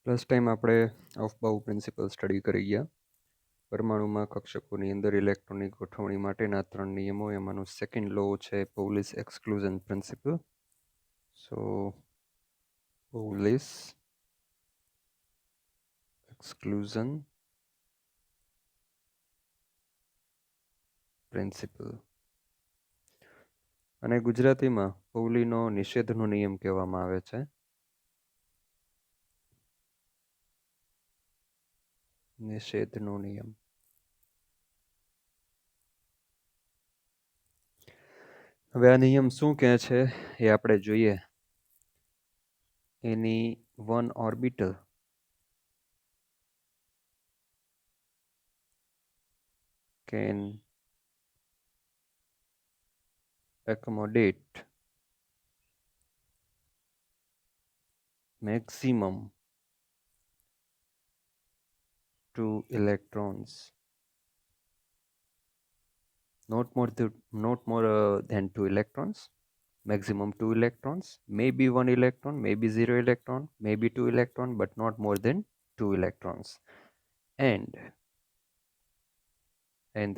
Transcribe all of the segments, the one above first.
Last time આપણે ઓફ-બાઉ principal study કરી ગયા. પરમાણુમાં કક્ષકોની અંદર ઇલેક્ટ્રોનની ગોઠવણી માટેના 3 નિયમો. એમાંનો સેકન્ડ લો છે પૌલીસ એક્સક્લુઝન પ્રિન્સિપલ. સો પૌલીસ એક્સક્લુઝન પ્રિન્સિપલ, અને ગુજરાતીમાં પૌલીનો નિષેધનો નિયમ કહેવામાં આવે છે. નિષેધનો નિયમ. હવે આ નિયમ શું કહે છે એ આપણે જોઈએ. એની one orbital can accommodate maximum 2 electrons, not more than 2 electrons, maximum 2 electrons, maybe 1 electron, maybe 0 electron, maybe 2 electron, but not more than 2 electrons. And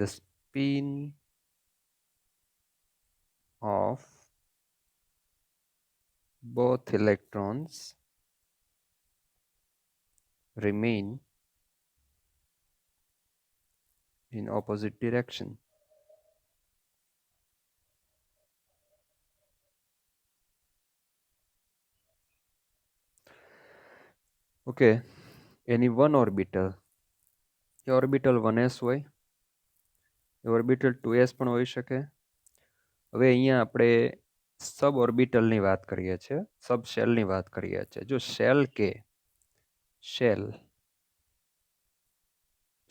the spin of both electrons remain in opposite direction. Okay, any one orbital, A orbital 1s હોય, એ orbital 2s પણ હોઈ શકે. હવે અહીંયા આપણે સબ ઓર્બિટલની વાત કરીએ છીએ, સબ શેલની વાત કરીએ છીએ. જો શેલ કે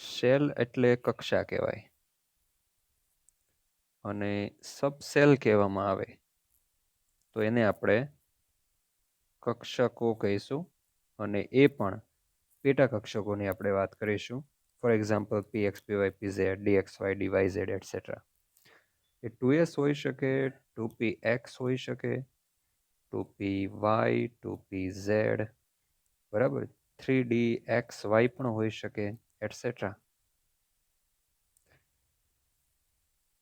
શેલ એટલે કક્ષા કહેવાય, અને સબસેલ કહેવામાં આવે તો એને આપણે કક્ષકો કહીશું, અને એ પણ પેટા કક્ષકોની આપણે વાત કરીશું. For example px py pz dxy dyz etcetera. A 2s હોઈ શકે, 2px હોઈ શકે, 2py 2pz, બરાબર, 3dxy પણ હોઈ શકે એટસેટ્રા.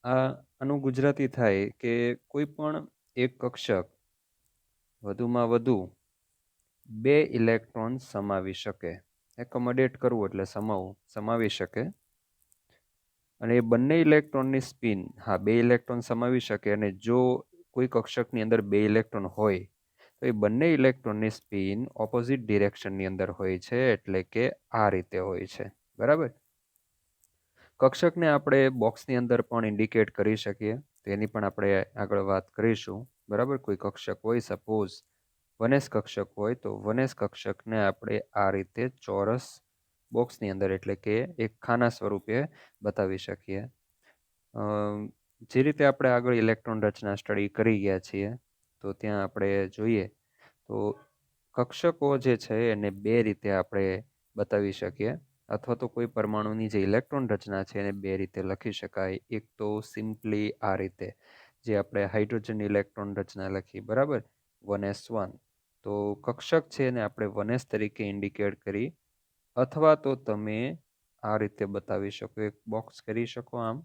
આનું ગુજરાતી થાય કે કોઈ પણ એક કક્ષક વધુમાં વધુ 2 ઇલેક્ટ્રોન સમાવી શકે. એકોમોડેટ કરવું એટલે સમાવી શકે. અને એ બંને ઇલેક્ટ્રોનની સ્પિન, 2 ઇલેક્ટ્રોન સમાવી શકે. અને જો કોઈ કક્ષકની અંદર 2 ઇલેક્ટ્રોન હોય તો એ બંને ઇલેક્ટ્રોનની સ્પિન ઓપોઝિટ ડિરેક્શનની અંદર હોય છે, એટલે કે આ રીતે હોય છે. બરાબર. કક્ષકને આપણે બોક્સની અંદર પણ ઇન્ડિકેટ કરી શકીએ, તો એની પણ આપણે આગળ વાત કરીશું. બરાબર. કોઈ કક્ષક હોય, સપોઝ 1s કક્ષક હોય, તો 1s કક્ષકને આપણે આ રીતે ચોરસ બોક્સની અંદર, એટલે કે એક ખાના સ્વરૂપે બતાવી શકીએ. જે રીતે આપણે આગળ ઇલેક્ટ્રોન રચના સ્ટડી કરી ગયા છીએ, તો ત્યાં આપણે જોઈએ તો કક્ષકો જે છે એને 2 રીતે આપણે બતાવી શકીએ, અથવા તો કોઈ પરમાણુની જે ઇલેક્ટ્રોન રચના છે એને 2 રીતે લખી શકાય. એક તો સિમ્પલી આ રીતે, જે આપણે હાઇડ્રોજન ઇલેક્ટ્રોન રચના લખી, બરાબર, 1s1. તો કક્ષક છે એને આપણે 1s તરીકે ઇન્ડિકેટ કરી, અથવા તો તમે આ રીતે બતાવી શકો, એક બોક્સ કરી શકો આમ,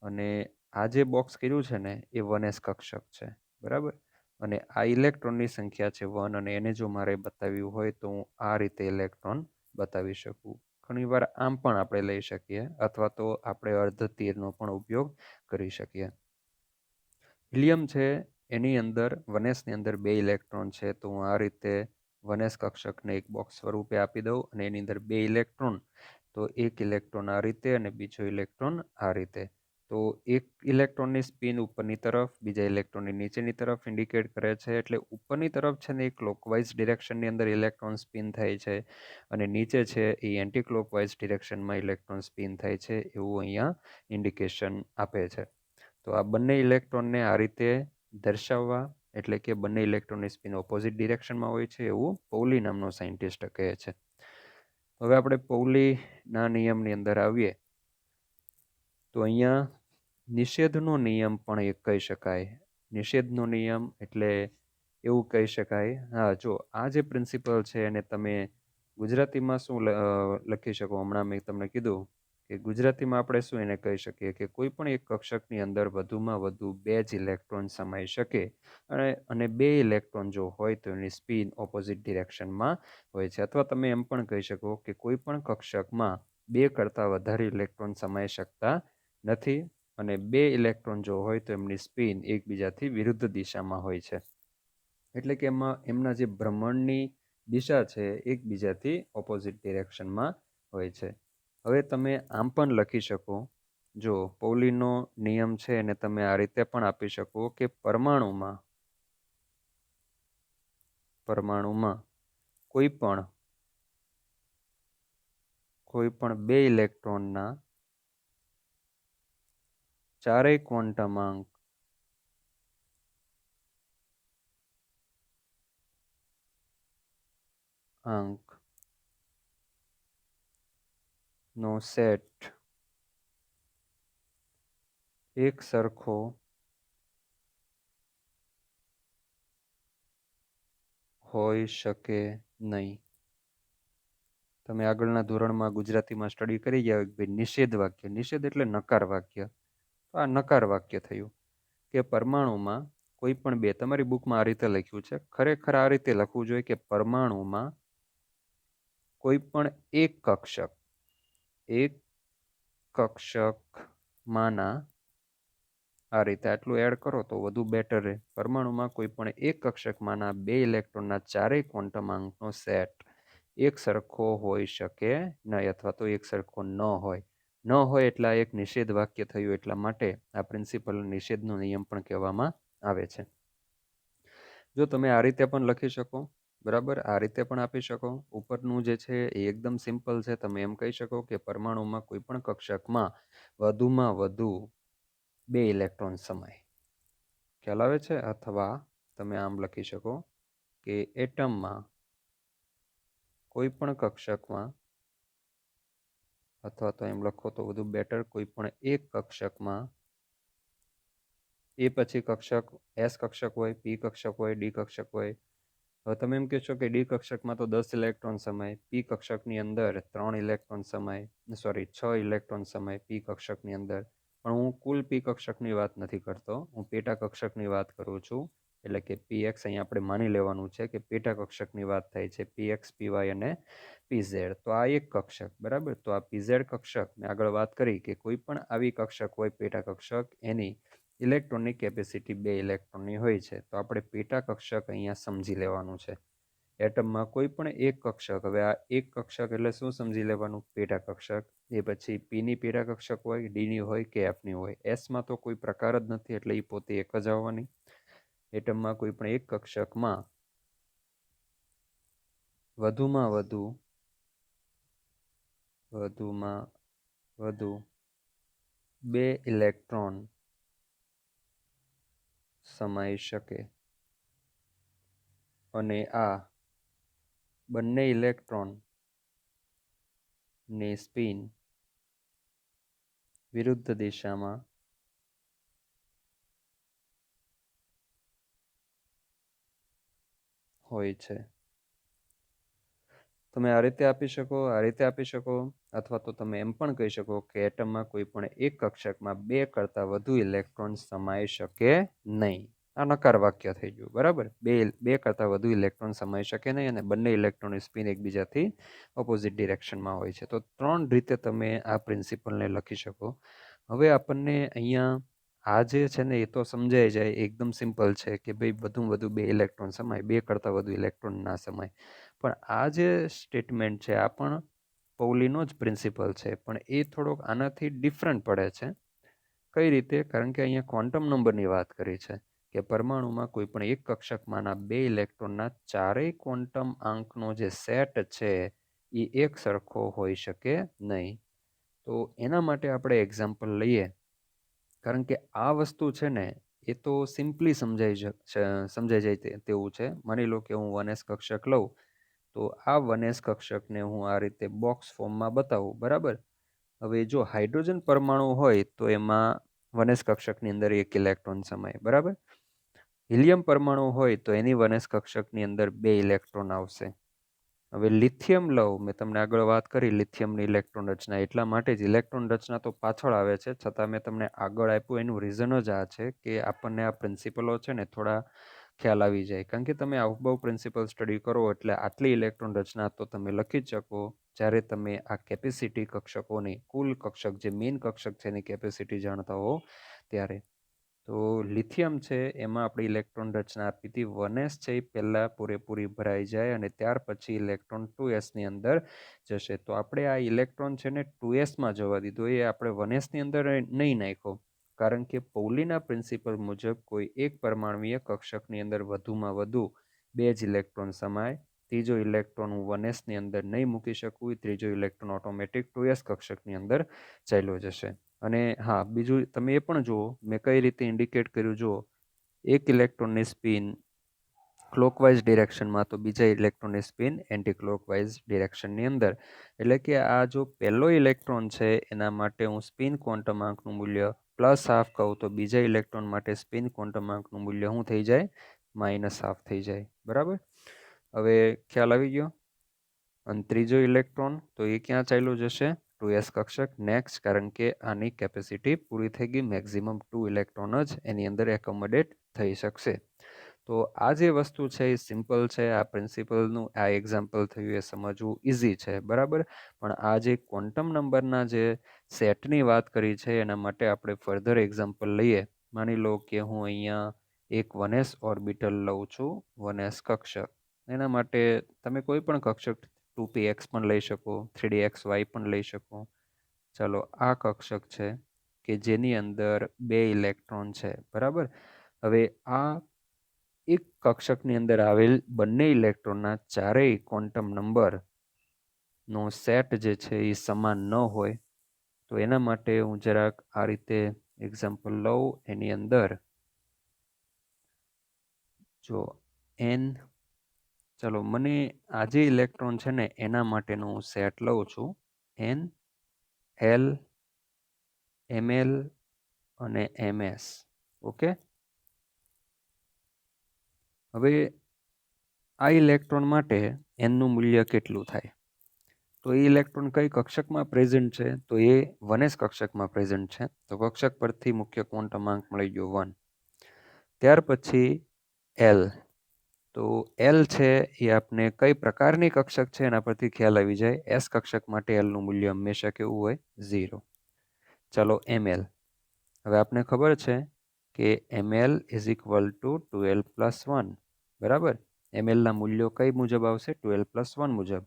અને આ જે બોક્સ કર્યું છે ને એ 1s કક્ષક છે. બરાબર. અને આ ઇલેક્ટ્રોનની સંખ્યા છે 1, અને એને જો મારે બતાવ્યું હોય તો હું આ રીતે ઇલેક્ટ્રોન બતાવી શકું. ઘણીવાર આમ પણ આપણે લઈ શકીએ, અથવા તો આપણે અર્ધ તીરનો પણ ઉપયોગ કરી શકીએ. હિલિયમ છે એની અંદર 1sની અંદર 2 ઇલેક્ટ્રોન છે, તો હું આ રીતે 1s કક્ષકને એક બોક્સ સ્વરૂપે આપી દઉં, અને એની અંદર 2 ઇલેક્ટ્રોન, તો એક ઇલેક્ટ્રોન આ રીતે અને બીજો ઇલેક્ટ્રોન આ રીતે. તો એક ઇલેક્ટ્રોનની સ્પિન ઉપરની તરફ, બીજા ઇલેક્ટ્રોનની નીચેની તરફ ઇન્ડિકેટ કરે છે. એટલે ઉપરની તરફ છે ને એ ક્લોકવાઇઝ ડિરેક્શનની અંદર ઇલેક્ટ્રોન સ્પિન થાય છે, અને નીચે છે એ એન્ટી ક્લોકવાઇઝ ડિરેક્શનમાં ઇલેક્ટ્રોન સ્પિન થાય છે, એવું અહીંયા ઇન્ડિકેશન આપે છે. તો આ બંને ઇલેક્ટ્રોનને આ રીતે દર્શાવવા, એટલે કે બંને ઇલેક્ટ્રોનની સ્પિન ઓપોઝિટ ડિરેક્શનમાં હોય છે, એવું પૌલી નામનો સાયન્ટિસ્ટ કહે છે. હવે આપણે પૌલીના નિયમની અંદર આવીએ, તો અહીંયા નિષેધનો નિયમ પણ એક કહી શકાય. નિષેધનો નિયમ એટલે એવું કહી શકાય. હા, જો આ જે પ્રિન્સિપલ છે એને તમે ગુજરાતીમાં શું લખી શકો? હમણાં મેં તમને કીધું કે ગુજરાતીમાં આપણે શું એને કહી શકીએ કે કોઈ પણ એક કક્ષકની અંદર વધુમાં વધુ 2 જ ઇલેક્ટ્રોન સમાઈ શકે અને 2 ઇલેક્ટ્રોન જો હોય તો એની સ્પિન ઓપોઝિટ ડિરેક્શનમાં હોય છે. અથવા તમે એમ પણ કહી શકો કે કોઈ પણ કક્ષકમાં 2 કરતાં વધારે ઇલેક્ટ્રોન સમાઈ શકતા નથી અને 2 ઇલેક્ટ્રોન જો હોય તો એમની સ્પિન એકબીજાથી વિરુદ્ધ દિશામાં હોય છે. એટલે કે એમના જે ભ્રમણની દિશા છે એકબીજાથી ઓપોઝિટ ડિરેક્શનમાં હોય છે. હવે તમે આમ પણ લખી શકો, જો પૌલીનો નિયમ છે એને તમે આ રીતે પણ આપી શકો કે પરમાણુમાં કોઈ પણ 2 ઇલેક્ટ્રોનના ચારેય ક્વોન્ટમ અંક નો સેટ એક સરખો હોઈ શકે નહીં. તમે આગળના ધોરણમાં ગુજરાતીમાં સ્ટડી કરી ગયા કે ભાઈ નિષેધ વાક્ય, નિષેધ એટલે નકાર વાક્ય, તો આ નકાર વાક્ય થયું કે પરમાણુમાં કોઈ પણ 2, તમારી બુકમાં આ રીતે લખ્યું છે, ખરેખર આ રીતે લખવું જોઈએ કે પરમાણુમાં કોઈ પણ એક કક્ષકમાંના, આ રીતે આટલું એડ કરો તો વધુ બેટર રહે. પરમાણુમાં કોઈ પણ એક કક્ષકમાંના 2 ઇલેક્ટ્રોનના ચારેય ક્વોન્ટમ અંકનો સેટ એક સરખો હોઈ શકે નહીં અથવા તો એક સરખો ન હોય એટલે આ એક નિષેધ વાક્ય થયું. એટલા માટે આ પ્રિન્સિપલ નિષેધનો નિયમ પણ કહેવામાં આવે છે. જો તમે આ રીતે પણ લખી શકો, બરાબર, આ રીતે પણ આપી શકો. ઉપરનું જે છે એ એકદમ સિમ્પલ છે. તમે એમ કહી શકો કે પરમાણુમાં કોઈ પણ કક્ષકમાં વધુમાં વધુ 2 ઇલેક્ટ્રોન સમાય. ખ્યાલ આવે છે? અથવા તમે આમ લખી શકો કે એટમમાં કોઈ પણ કક્ષકમાં, અથવા તો એમ લખો તો વધુ બેટર, કોઈ પણ એક કક્ષકમાં, એ પછી કક્ષક એસ કક્ષક હોય, પી કક્ષક હોય, ડી કક્ષક હોય. હવે તમે એમ કહેશો કે ડી કક્ષકમાં તો 10 ઇલેક્ટ્રોન સમાય, પી કક્ષકની અંદર 3 ઇલેક્ટ્રોન સમાય, 6 ઇલેક્ટ્રોન સમાય પી કક્ષકની અંદર. પણ હું કુલ પી કક્ષકની વાત નથી કરતો, હું પેટા કક્ષકની વાત કરું છું. એટલે કે પીએક્સ અહીંયા આપણે માની લેવાનું છે કે પેટા કક્ષકની વાત થાય છે, પીએક્સ, પીવાય અને પીઝેડ. તો આ એક કક્ષક, બરાબર. તો આ પીઝેડ કક્ષક મેં આગળ વાત કરી કે કોઈ પણ આવી કક્ષક હોય પેટા કક્ષક, એની ઇલેક્ટ્રોનની કેપેસિટી 2 ઇલેક્ટ્રોનની હોય છે. તો આપણે પેટા કક્ષક અહીંયા સમજી લેવાનું છે. એટમમાં કોઈ પણ એક કક્ષક, હવે આ એક કક્ષક એટલે શું સમજી લેવાનું? પેટા કક્ષક. એ પછી પીની પેટા કક્ષક હોય, ડીની હોય કે એફની હોય. એસમાં તો કોઈ પ્રકાર જ નથી એટલે એ પોતે એક જ આવવાની. એટમમાં કોઈ પણ એક કક્ષકમાં વધુમાં વધુ 2 ઇલેક્ટ્રોન સમાઈ શકે અને આ બંને ઇલેક્ટ્રોનની સ્પિન વિરુદ્ધ દિશામાં હોય છે. તમે આ રીતે આપી શકો, આ રીતે આપી શકો, અથવા તો તમે એમ પણ કહી શકો કે એટમમાં કોઈ પણ એક કક્ષકમાં 2 કરતાં વધુ ઇલેક્ટ્રોન સમાઈ શકે નહીં. આ નકાર વાક્ય થઈ ગયું, બરાબર. બે કરતાં વધુ ઇલેક્ટ્રોન સમાઈ શકે નહીં અને બંને ઇલેક્ટ્રોનની સ્પિન એકબીજાથી ઓપોઝિટ ડિરેક્શનમાં હોય છે. તો 3 રીતે તમે આ પ્રિન્સિપલને લખી શકો. હવે આપણને અહીંયા આ જે છે ને એ તો સમજાઈ જાય, એકદમ સિમ્પલ છે કે ભાઈ વધુમાં વધુ 2 ઇલેક્ટ્રોન સમાય, 2 કરતાં વધુ ઇલેક્ટ્રોન ના સમાય. પણ આ જે સ્ટેટમેન્ટ છે આ પણ પૌલીનો જ પ્રિન્સિપલ છે, પણ એ થોડોક આનાથી ડિફરન્ટ પડે છે. કઈ રીતે? કારણ કે અહીંયા ક્વોન્ટમ નંબરની વાત કરી છે કે પરમાણુમાં કોઈ પણ એક કક્ષકમાંના 2 ઇલેક્ટ્રોનના ચારેય ક્વોન્ટમ આંકનો જે સેટ છે એ એક સરખો હોઈ શકે નહીં. તો એના માટે આપણે એક્ઝામ્પલ લઈએ, કારણ કે આ વસ્તુ છે ને એ તો સિમ્પલી સમજાઈ જાય તેવું છે. માની લો કે હું 1s કક્ષક લઉં, તો આ 1s કક્ષકને હું આ રીતે બોક્સ ફોર્મમાં બતાવું, બરાબર. હવે જો હાઇડ્રોજન પરમાણુ હોય તો એમાં 1s કક્ષકની અંદર 1 ઇલેક્ટ્રોન સમાય, બરાબર. હિલિયમ પરમાણુ હોય તો એની વનસ કક્ષકની અંદર 2 ઇલેક્ટ્રોન આવશે. હવે લિથિયમ લઉં, મેં તમને આગળ વાત કરી લિથિયમની ઇલેક્ટ્રોન રચના, એટલા માટે જ ઇલેક્ટ્રોન રચના તો પાછળ આવે છે, છતાં મેં તમને આગળ આપ્યું એનું રીઝન જ આ છે કે આપણને આ પ્રિન્સિપલો છે ને થોડા ખ્યાલ આવી જાય. કારણ કે તમે આઉટબાઉ પ્રિન્સિપલ સ્ટડી કરો એટલે આટલી ઇલેક્ટ્રોન રચના તો તમે લખી જ શકો જ્યારે તમે આ કેપેસિટી કક્ષકોની કુલ કક્ષક જે મેઇન કક્ષક છે એની કેપેસિટી જાણતા હો ત્યારે. તો લિથિયમ છે એમાં આપણે ઇલેક્ટ્રોન રચના આપી હતી. 1s છે એ પહેલાં પૂરેપૂરી ભરાઈ જાય અને ત્યાર પછી ઇલેક્ટ્રોન 2sની અંદર જશે. તો આપણે આ ઇલેક્ટ્રોન છે ને 2sમાં જવા દીધો, એ આપણે 1sની અંદર નહીં નાખ્યો, કારણ કે પૌલીના પ્રિન્સિપલ મુજબ કોઈ એક પરમાણુય કક્ષકની અંદર વધુમાં વધુ 2 જ ઇલેક્ટ્રોન સમાય. ત્રીજો ઇલેક્ટ્રોન હું 1sની અંદર નહીં મૂકી શકું, ત્રીજો ઇલેક્ટ્રોન ઓટોમેટિક 2s કક્ષકની અંદર ચાલ્યો જશે. અને હા, બીજું તમે એ પણ જુઓ મેં કઈ રીતે ઇન્ડિકેટ કર્યું. જુઓ, એક ઇલેક્ટ્રોનની સ્પિન ક્લોકવાઇઝ ડિરેક્શનમાં તો બીજા ઇલેક્ટ્રોનની સ્પિન એન્ટી ક્લોકવાઇઝ ડિરેક્શનની અંદર. એટલે કે આ જો પહેલો ઇલેક્ટ્રોન છે એના માટે હું સ્પિન ક્વોન્ટમ આંકનું મૂલ્ય +½ કહું તો બીજા ઇલેક્ટ્રોન માટે સ્પિન ક્વોન્ટમ આંકનું મૂલ્ય શું થઈ જાય? -½ થઈ જાય. બરાબર, હવે ખ્યાલ આવી ગયો. અને ત્રીજો ઇલેક્ટ્રોન તો એ ક્યાં ચાલ્યો જશે? 2s કક્ષક. નેક્સ્ટ, કારણ કે આની કેપેસિટી પૂરી થઈ ગઈ, મેક્સિમમ 2 ઇલેક્ટ્રોન જ એની અંદર એકોમોડેટ થઈ શકશે. તો આ જે વસ્તુ છે એ સિમ્પલ છે. આ પ્રિન્સિપલનું આ એક્ઝામ્પલ થયું એ સમજવું ઇઝી છે. બરાબર, પણ આ જે ક્વોન્ટમ નંબરના જે સેટની વાત કરી છે એના માટે આપણે ફર્ધર એક્ઝામ્પલ લઈએ. માની લો કે હું અહીંયા એક 1s ઓર્બિટલ લઉં છું, 1s કક્ષક. એના માટે તમે કોઈ પણ કક્ષક 2px પણ લઈ શકો, 3dxy પણ લઈ શકો. ચાલો, આ કક્ષક છે કે જેની અંદર 2 ઇલેક્ટ્રોન છે. બરાબર, હવે આ એક કક્ષકની અંદર આવેલ બંને ઇલેક્ટ્રોનના ચારેય ક્વોન્ટમ નંબરનો સેટ જે છે એ સમાન ન હોય. તો એના માટે હું જરાક આ રીતે એક્ઝામ્પલ લઉં. એની અંદર જો n, ચાલો મને આ જે ઇલેક્ટ્રોન છે ને એના માટેનો હું સેટ લઉં છું, n, l, ml અને ms. ઓકે, હવે આ ઇલેક્ટ્રોન માટે n નું મૂલ્ય કેટલું થાય? તો એ ઇલેક્ટ્રોન કઈ કક્ષકમાં પ્રેઝન્ટ છે? તો એ 1s કક્ષકમાં પ્રેઝન્ટ છે. તો કક્ષક પરથી મુખ્ય ક્વોન્ટમ આંક મળી ગયો 1. ત્યાર પછી l. તો l છે એ આપણે કઈ પ્રકારની કક્ષક છે એના પરથી ખ્યાલ આવી જાય. s કક્ષક માટે l નું મૂલ્ય હંમેશા કેવું હોય? 0. ચાલો, ml. હવે આપણે ખબર છે કે ml = 2l + 1. બરાબર, ml ના મૂલ્યો કઈ મુજબ આવશે? 2l + 1 મુજબ.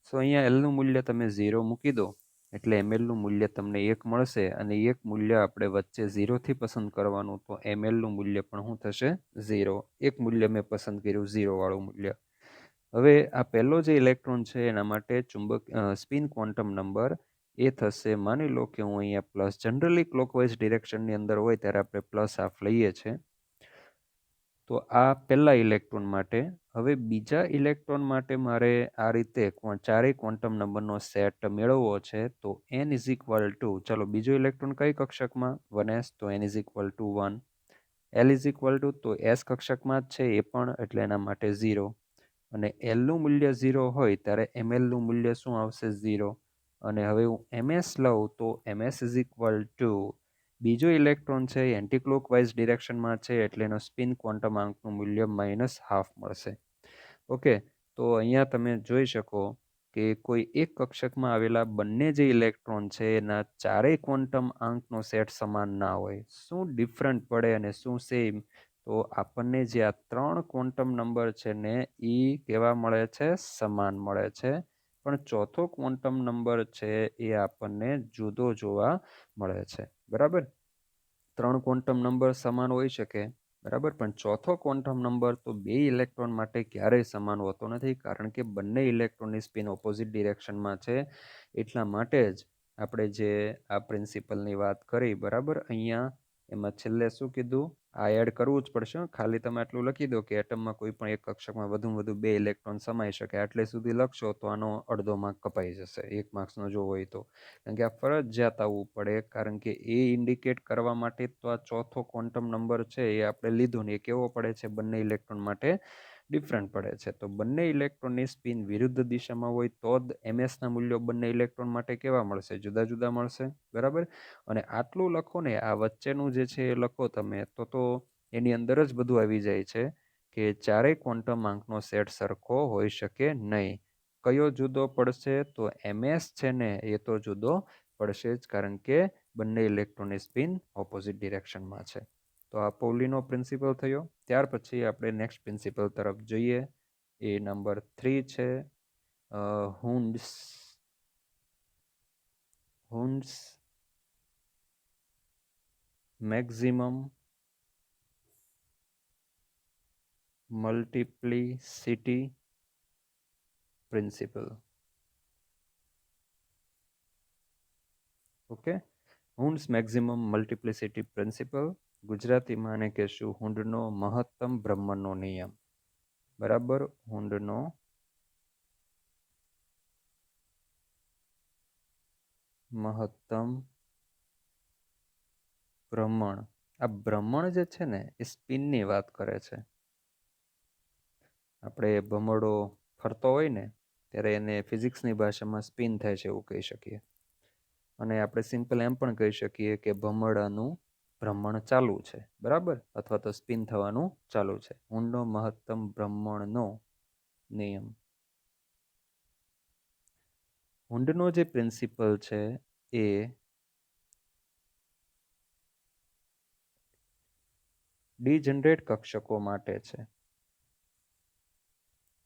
સો અહીંયા l નું મૂલ્ય તમે 0 મૂકી દો એટલે ml નું મૂલ્ય તમને 1 મળશે, અને એક મૂલ્ય આપણે વચ્ચે 0 થી પસંદ કરવાનું. તો ml નું મૂલ્ય પણ શું થશે? 0. એક મૂલ્ય મેં પસંદ કર્યું 0 વાળું મૂલ્ય. હવે આ પહેલો જે ઇલેક્ટ્રોન છે એના માટે સ્પિન ક્વોન્ટમ નંબર એ થશે, માની લો કે હું અહીંયા પ્લસ, જનરલી ક્લોકવાઇઝ ડિરેક્શનની અંદર હોય ત્યારે આપણે +½ લઈએ છીએ. તો આ પહેલા ઇલેક્ટ્રોન માટે. હવે બીજા ઇલેક્ટ્રોન માટે મારે આ રીતે ચારેય ક્વોન્ટમ નંબરનો સેટ મેળવવો છે. તો n = ચાલો, બીજો ઇલેક્ટ્રોન કઈ કક્ષકમાં? 1s, તો n = 1. l તો s કક્ષકમાં જ છે એ પણ, એટલે એના માટે 0. અને l નું મૂલ્ય 0 હોય ત્યારે ml નું મૂલ્ય શું આવશે? 0. અને હવે હું ms લઉં તો ms = બીજો ઇલેક્ટ્રોન છે એન્ટી ક્લોકવાઇઝ ડિરેક્શનમાં છે એટલે એનો સ્પિન ક્વોન્ટમ આંકનું મૂલ્ય -½ મળશે. ઓકે, તો અહીંયા તમે જોઈ શકો કે કોઈ એક કક્ષકમાં આવેલા બંને જે ઇલેક્ટ્રોન છે એના ચારેય ક્વોન્ટમ આંકનો સેટ સમાન ના હોય. શું ડિફરન્ટ પડે અને શું સેમ? તો આપણને જે આ 3 ક્વોન્ટમ નંબર છે ને એ કેવા મળે છે? સમાન મળે છે. પણ ચોથો ક્વોન્ટમ નંબર છે એ આપણને જુદો જોવા મળે છે. બરાબર, 3 ક્વોન્ટમ નંબર સમાન હોઈ શકે, બરાબર, પણ ચોથો ક્વોન્ટમ નંબર તો 2 ઇલેક્ટ્રોન માટે ક્યારેય સમાન હોતો નથી, કારણ કે બંને ઇલેક્ટ્રોનની સ્પિન ઓપોઝિટ ડિરેક્શનમાં છે. એટલા માટે જ આપણે જે આ પ્રિન્સિપલની વાત કરી, બરાબર, અહીંયા એમાં છેલ્લે શું કીધું આ એડ કરવું જ પડશે. ખાલી તમે આટલું લખી દો કે એટમમાં કોઈ પણ એક કક્ષકમાં વધુમાં વધુ 2 ઇલેક્ટ્રોન સમાઈ શકે, આટલે સુધી લખશો તો આનો અડધો માર્ક કપાઈ જશે 1 માર્ક્સનો જો હોય તો. કારણ કે આ ફરજિયાત આવવું પડે, કારણ કે એ ઇન્ડિકેટ કરવા માટે તો આ ચોથો ક્વોન્ટમ નંબર છે એ આપણે લીધો ને એ કેવો પડે છે, બંને ઇલેક્ટ્રોન માટે ડિફરન્ટ પડે છે. તો બંને ઇલેક્ટ્રોનની સ્પિન વિરુદ્ધ દિશામાં હોય તો જ એમએસના મૂલ્યો બંને ઇલેક્ટ્રોન માટે કેવા મળશે, જુદા જુદા મળશે. બરાબર. અને આટલું લખો ને, આ વચ્ચેનું જે છે એ લખો તમે તો એની અંદર જ બધું આવી જાય છે કે ચારેય ક્વોન્ટમ આંકનો સેટ સરખો હોઈ શકે નહીં. કયો જુદો પડશે? તો એમએસ છે ને એ તો જુદો પડશે જ, કારણ કે બંને ઇલેક્ટ્રોનની સ્પિન ઓપોઝિટ ડિરેક્શનમાં છે. તો આ પૌલીનો પ્રિન્સિપલ થયો. ત્યાર પછી આપણે નેક્સ્ટ પ્રિન્સિપલ તરફ જોઈએ. એ નંબર 3 છે Hund's maximum multiplicity principle. Okay, Hund's maximum multiplicity principle. ગુજરાતીમાં આને કહેશું હુન્ડનો મહત્તમ ભ્રમણનો નિયમ. બરાબર. હુન્ડનો મહત્તમ ભ્રમણ. આ ભ્રમણ જે છે ને એ સ્પિનની વાત કરે છે. આપણે ભમરડો ફરતો હોય ને ત્યારે એને ફિઝિક્સની ભાષામાં સ્પિન થાય છે એવું કહી શકીએ. અને આપણે સિમ્પલ એમ પણ કહી શકીએ કે ભમરડાનું ભ્રમણ ચાલુ છે. બરાબર. અથવા તો સ્પિન થવાનું ચાલુ છે. હુન્ડનો મહત્તમ ભ્રમણનો નિયમ. હુન્ડનો જે પ્રિન્સિપલ છે એ ડીજનરેટ કક્ષકો માટે છે.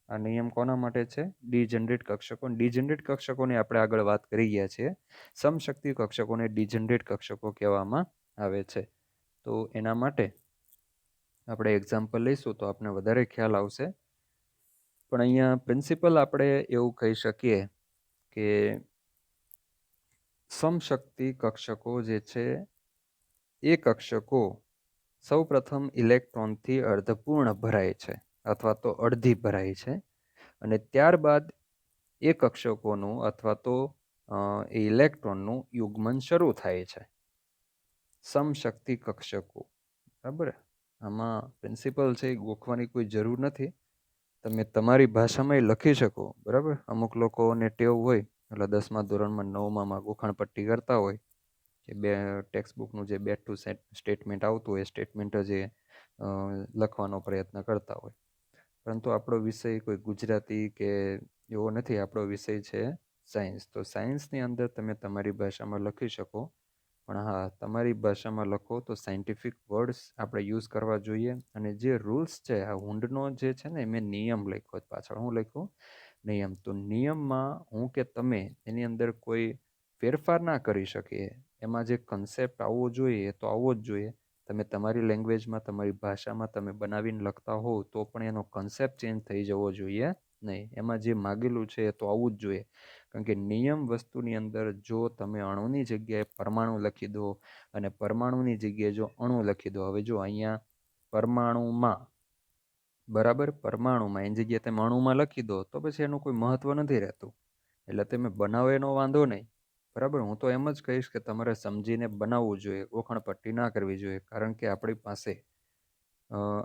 આ નિયમ કોના માટે છે? ડીજનરેટ કક્ષકો. ડીજનરેટ કક્ષકોની આપણે આગળ વાત કરી ગયા છીએ. સમશક્તિ કક્ષકોને ડીજનરેટ કક્ષકો કહેવામાં આવે છે. તો એના માટે આપણે એક્ઝામ્પલ લઈશું તો આપણે વધારે ખ્યાલ આવશે. પણ અહીંયા પ્રિન્સિપલ આપણે એવું કહી શકીએ કે સમશક્તિ કક્ષકો જે છે એ કક્ષકો સૌપ્રથમ ઇલેક્ટ્રોનથી અર્ધપૂર્ણ ભરાય છે અથવા તો અડધી ભરાય છે, અને ત્યારબાદ એ કક્ષકોનું અથવા તો એ ઇલેક્ટ્રોનનું યુગ્મન શરૂ થાય છે. સમશક્તિ કક્ષકો. બરાબર. આમાં પ્રિન્સિપલ છે એ ગોખવાની કોઈ જરૂર નથી. તમે તમારી ભાષામાં લખી શકો. બરાબર. અમુક લોકોને ટેવ હોય એટલે 10મા ધોરણમાં 9મામાં ગોખણપટ્ટી કરતા હોય કે ટેક્સ્ટબુકનું જે બેક ટુ સ્ટેટમેન્ટ આવતું હોય એ સ્ટેટમેન્ટ જ લખવાનો પ્રયત્ન કરતા હોય. પરંતુ આપણો વિષય કોઈ ગુજરાતી કે એવો નથી. આપણો વિષય છે સાયન્સ. તો સાયન્સની અંદર તમે તમારી ભાષામાં લખી શકો, પણ હા, તમારી ભાષામાં લખો તો સાયન્ટિફિક વર્ડ્સ આપણે યુઝ કરવા જોઈએ. અને જે રૂલ્સ છે, આ હુન્ડનો જે છે ને મેં નિયમ લખ્યો પાછળ. હું લખ્યું? નિયમ. તો નિયમમાં હું કે તમે એની અંદર કોઈ ફેરફાર ના કરી શકીએ. એમાં જે કન્સેપ્ટ આવવો જોઈએ એ તો આવવો જ જોઈએ. તમે તમારી લેંગ્વેજમાં, તમારી ભાષામાં તમે બનાવીને લખતા હોવ તો પણ એનો કન્સેપ્ટ ચેન્જ થઈ જવો જોઈએ નહીં. એમાં જે માગેલું છે એ તો આવવું જ જોઈએ. કારણ કે નિયમ વસ્તુની અંદર જો તમે અણુની જગ્યાએ પરમાણુ લખી દો અને પરમાણુની જગ્યાએ જો અણુ લખી દો, હવે જો અહીંયા પરમાણુમાં, બરાબર, પરમાણુમાં એની જગ્યાએ તમે અણુમાં લખી દો તો પછી એનું કોઈ મહત્વ નથી રહેતું. એટલે તમે બનાવો એનો વાંધો નહીં. બરાબર. હું તો એમ જ કહીશ કે તમારે સમજીને બનાવવું જોઈએ, ગોખણપટ્ટી ના કરવી જોઈએ. કારણ કે આપણી પાસે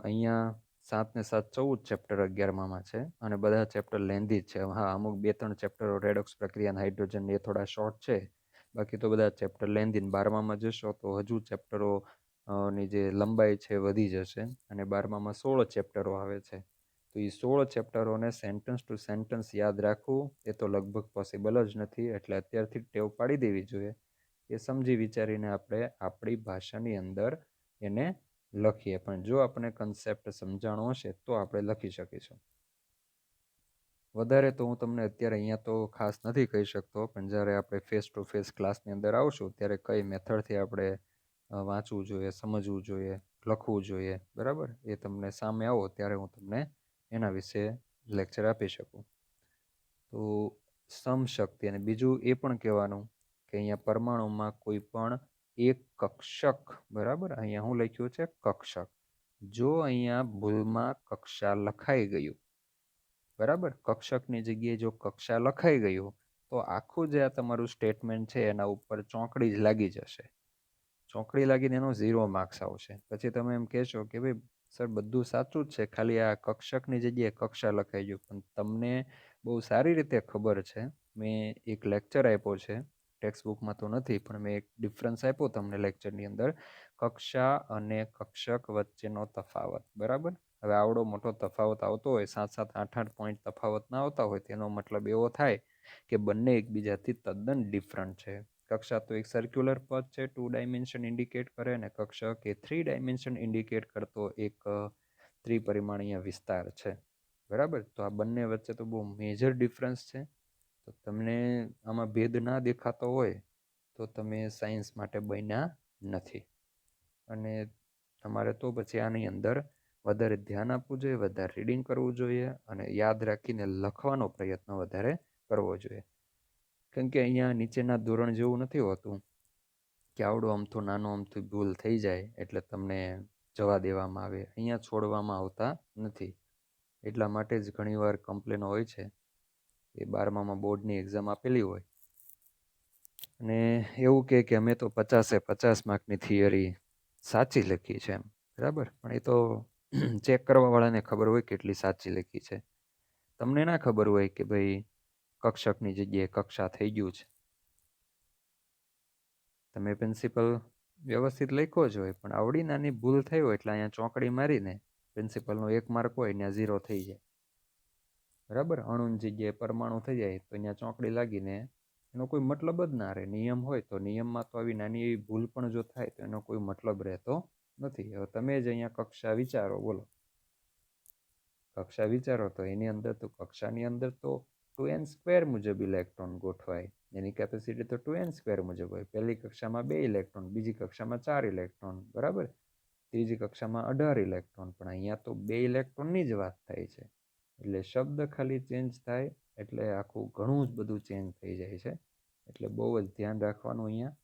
અહીંયા 7 ને 7 14 ચેપ્ટર 11માં છે અને બધા ચેપ્ટર લેન્ધી છે. હા, અમુક 2-3 ચેપ્ટરો રેડોક્સ પ્રક્રિયા, હાઇડ્રોજન એ થોડા શોર્ટ છે. બાકી તો બધા ચેપ્ટર લેન્ધી. 12મામાં જશો તો હજુ ચેપ્ટરો ની જે લંબાઈ છે વધી જશે. અને 12મામાં 16 ચેપ્ટરો આવે છે. તો એ 16 ચેપ્ટરોને સેન્ટન્સ ટુ સેન્ટન્સ યાદ રાખવું એ તો લગભગ પોસિબલ જ નથી. એટલે અત્યારથી ટેવ પાડી દેવી જોઈએ કે સમજી વિચારીને આપણે આપણી ભાષાની અંદર એને લખીએ. પણ જો આપણે કન્સેપ્ટ સમજાણો હશે તો આપણે લખી શકીશું. વધારે તો હું તમને અત્યારે અહીંયા તો ખાસ નથી કહી શકતો, પણ જ્યારે આપણે ફેસ ટુ ફેસ ક્લાસની અંદર આવશું ત્યારે કઈ મેથડથી આપણે વાંચવું જોઈએ, સમજવું જોઈએ, લખવું જોઈએ. બરાબર. એ તમને સામે આવો ત્યારે હું તમને એના વિશે લેક્ચર આપી શકું. તો સમશક્તિ. અને બીજું એ પણ કહેવાનું કે અહીંયા પરમાણુમાં કોઈ પણ એક કક્ષક, બરાબર, અહીંયા હું લખ્યું છે કક્ષક. જો અહીંયા ભૂલમાં કક્ષા લખાઈ ગયું, બરાબર, કક્ષકની જગ્યાએ જો કક્ષા લખાઈ ગયું તો આખું જે આ તમારું સ્ટેટમેન્ટ છે એના ઉપર ચોકડી જ લાગી જશે. ચોકડી લાગીને એનો 0 માર્ક્સ આવશે. પછી તમે એમ કહેશો કે ભાઈ સર બધું સાચું જ છે, ખાલી આ કક્ષકની જગ્યાએ કક્ષા લખાઈ ગયું. પણ તમને બહુ સારી રીતે ખબર છે, મેં એક લેક્ચર આપ્યો છે, ટેક્સ્ટ બુકમાં તો નથી પણ મેં એક ડિફરન્સ આપ્યો તમને લેક્ચરની અંદર, કક્ષા અને કક્ષક વચ્ચેનો તફાવત, બરાબર. હવે આવડો મોટો તફાવત આવતો હોય, 7-7, 8-8 પોઈન્ટ તફાવત ના આવતા હોય, તેનો મતલબ એવો થાય કે બંને એકબીજાથી તદ્દન ડિફરન્ટ છે. કક્ષા તો એક સર્ક્યુલર પદ છે, 2 ડાયમેન્શન ઇન્ડિકેટ કરે, અને કક્ષક એ 3 ડાયમેન્શન ઇન્ડિકેટ કરતો એક ત્રિપરિમાણીય વિસ્તાર છે, બરાબર. તો આ બંને વચ્ચે તો બહુ મેજર ડિફરન્સ છે. તો તમને આમાં ભેદ ના દેખાતો હોય તો તમે સાયન્સ માટે બન્યા નથી. અને તમારે તો પછી આની અંદર વધારે ધ્યાન આપવું જોઈએ, વધારે રીડિંગ કરવું જોઈએ, અને યાદ રાખીને લખવાનો પ્રયત્ન વધારે કરવો જોઈએ. કેમ કે અહીંયા નીચેના ધોરણ જેવું નથી હોતું કે આવડો અમથો નાનો અમથી ભૂલ થઈ જાય એટલે તમને જવા દેવામાં આવે. અહીંયા છોડવામાં આવતા નથી. એટલા માટે જ ઘણીવાર કમ્પ્લેનો હોય છે એ 12મામાં બોર્ડની એક્ઝામ આપેલી હોય અને એવું કહે કે અમે તો 50-50 માર્કની થિયરી સાચી લખી છે એમ, બરાબર. પણ એ તો ચેક કરવાવાળાને ખબર હોય કેટલી સાચી લખી છે. તમને ના ખબર હોય કે ભાઈ કક્ષકની જગ્યાએ કક્ષા થઈ ગયું છે. તમે પ્રિન્સિપલ વ્યવસ્થિત લખ્યો જ હોય પણ આવડી નાની ભૂલ થઈ હોય એટલે અહીંયા ચોકડી મારીને પ્રિન્સિપલનો 1 માર્ક હોય ત્યાં 0 થઈ જાય, બરાબર. અણુની જગ્યાએ પરમાણુ થઈ જાય તો અહીંયા ચોકડી લાગીને એનો કોઈ મતલબ જ ના રહે. નિયમ હોય તો નિયમમાં તો આવી નાની એવી ભૂલ પણ જો થાય તો એનો કોઈ મતલબ રહેતો નથી. હવે તમે જ અહીંયા કક્ષા વિચારો, બોલો, કક્ષા વિચારો તો એની અંદર તો કક્ષાની અંદર તો 2n² મુજબ ઇલેક્ટ્રોન ગોઠવાય. એની કેપેસિટી તો 2n² મુજબ હોય. પહેલી કક્ષામાં 2 ઇલેક્ટ્રોન, બીજી કક્ષામાં 4 ઇલેક્ટ્રોન, બરાબર, ત્રીજી કક્ષામાં 18 ઇલેક્ટ્રોન. પણ અહીંયા તો 2 ઇલેક્ટ્રોનની જ વાત થાય છે. એટલે શબ્દ ખાલી ચેન્જ થાય એટલે આખું ઘણું જ બધું ચેન્જ થઈ જાય છે. એટલે બહુ જ ધ્યાન રાખવાનું અહીંયા.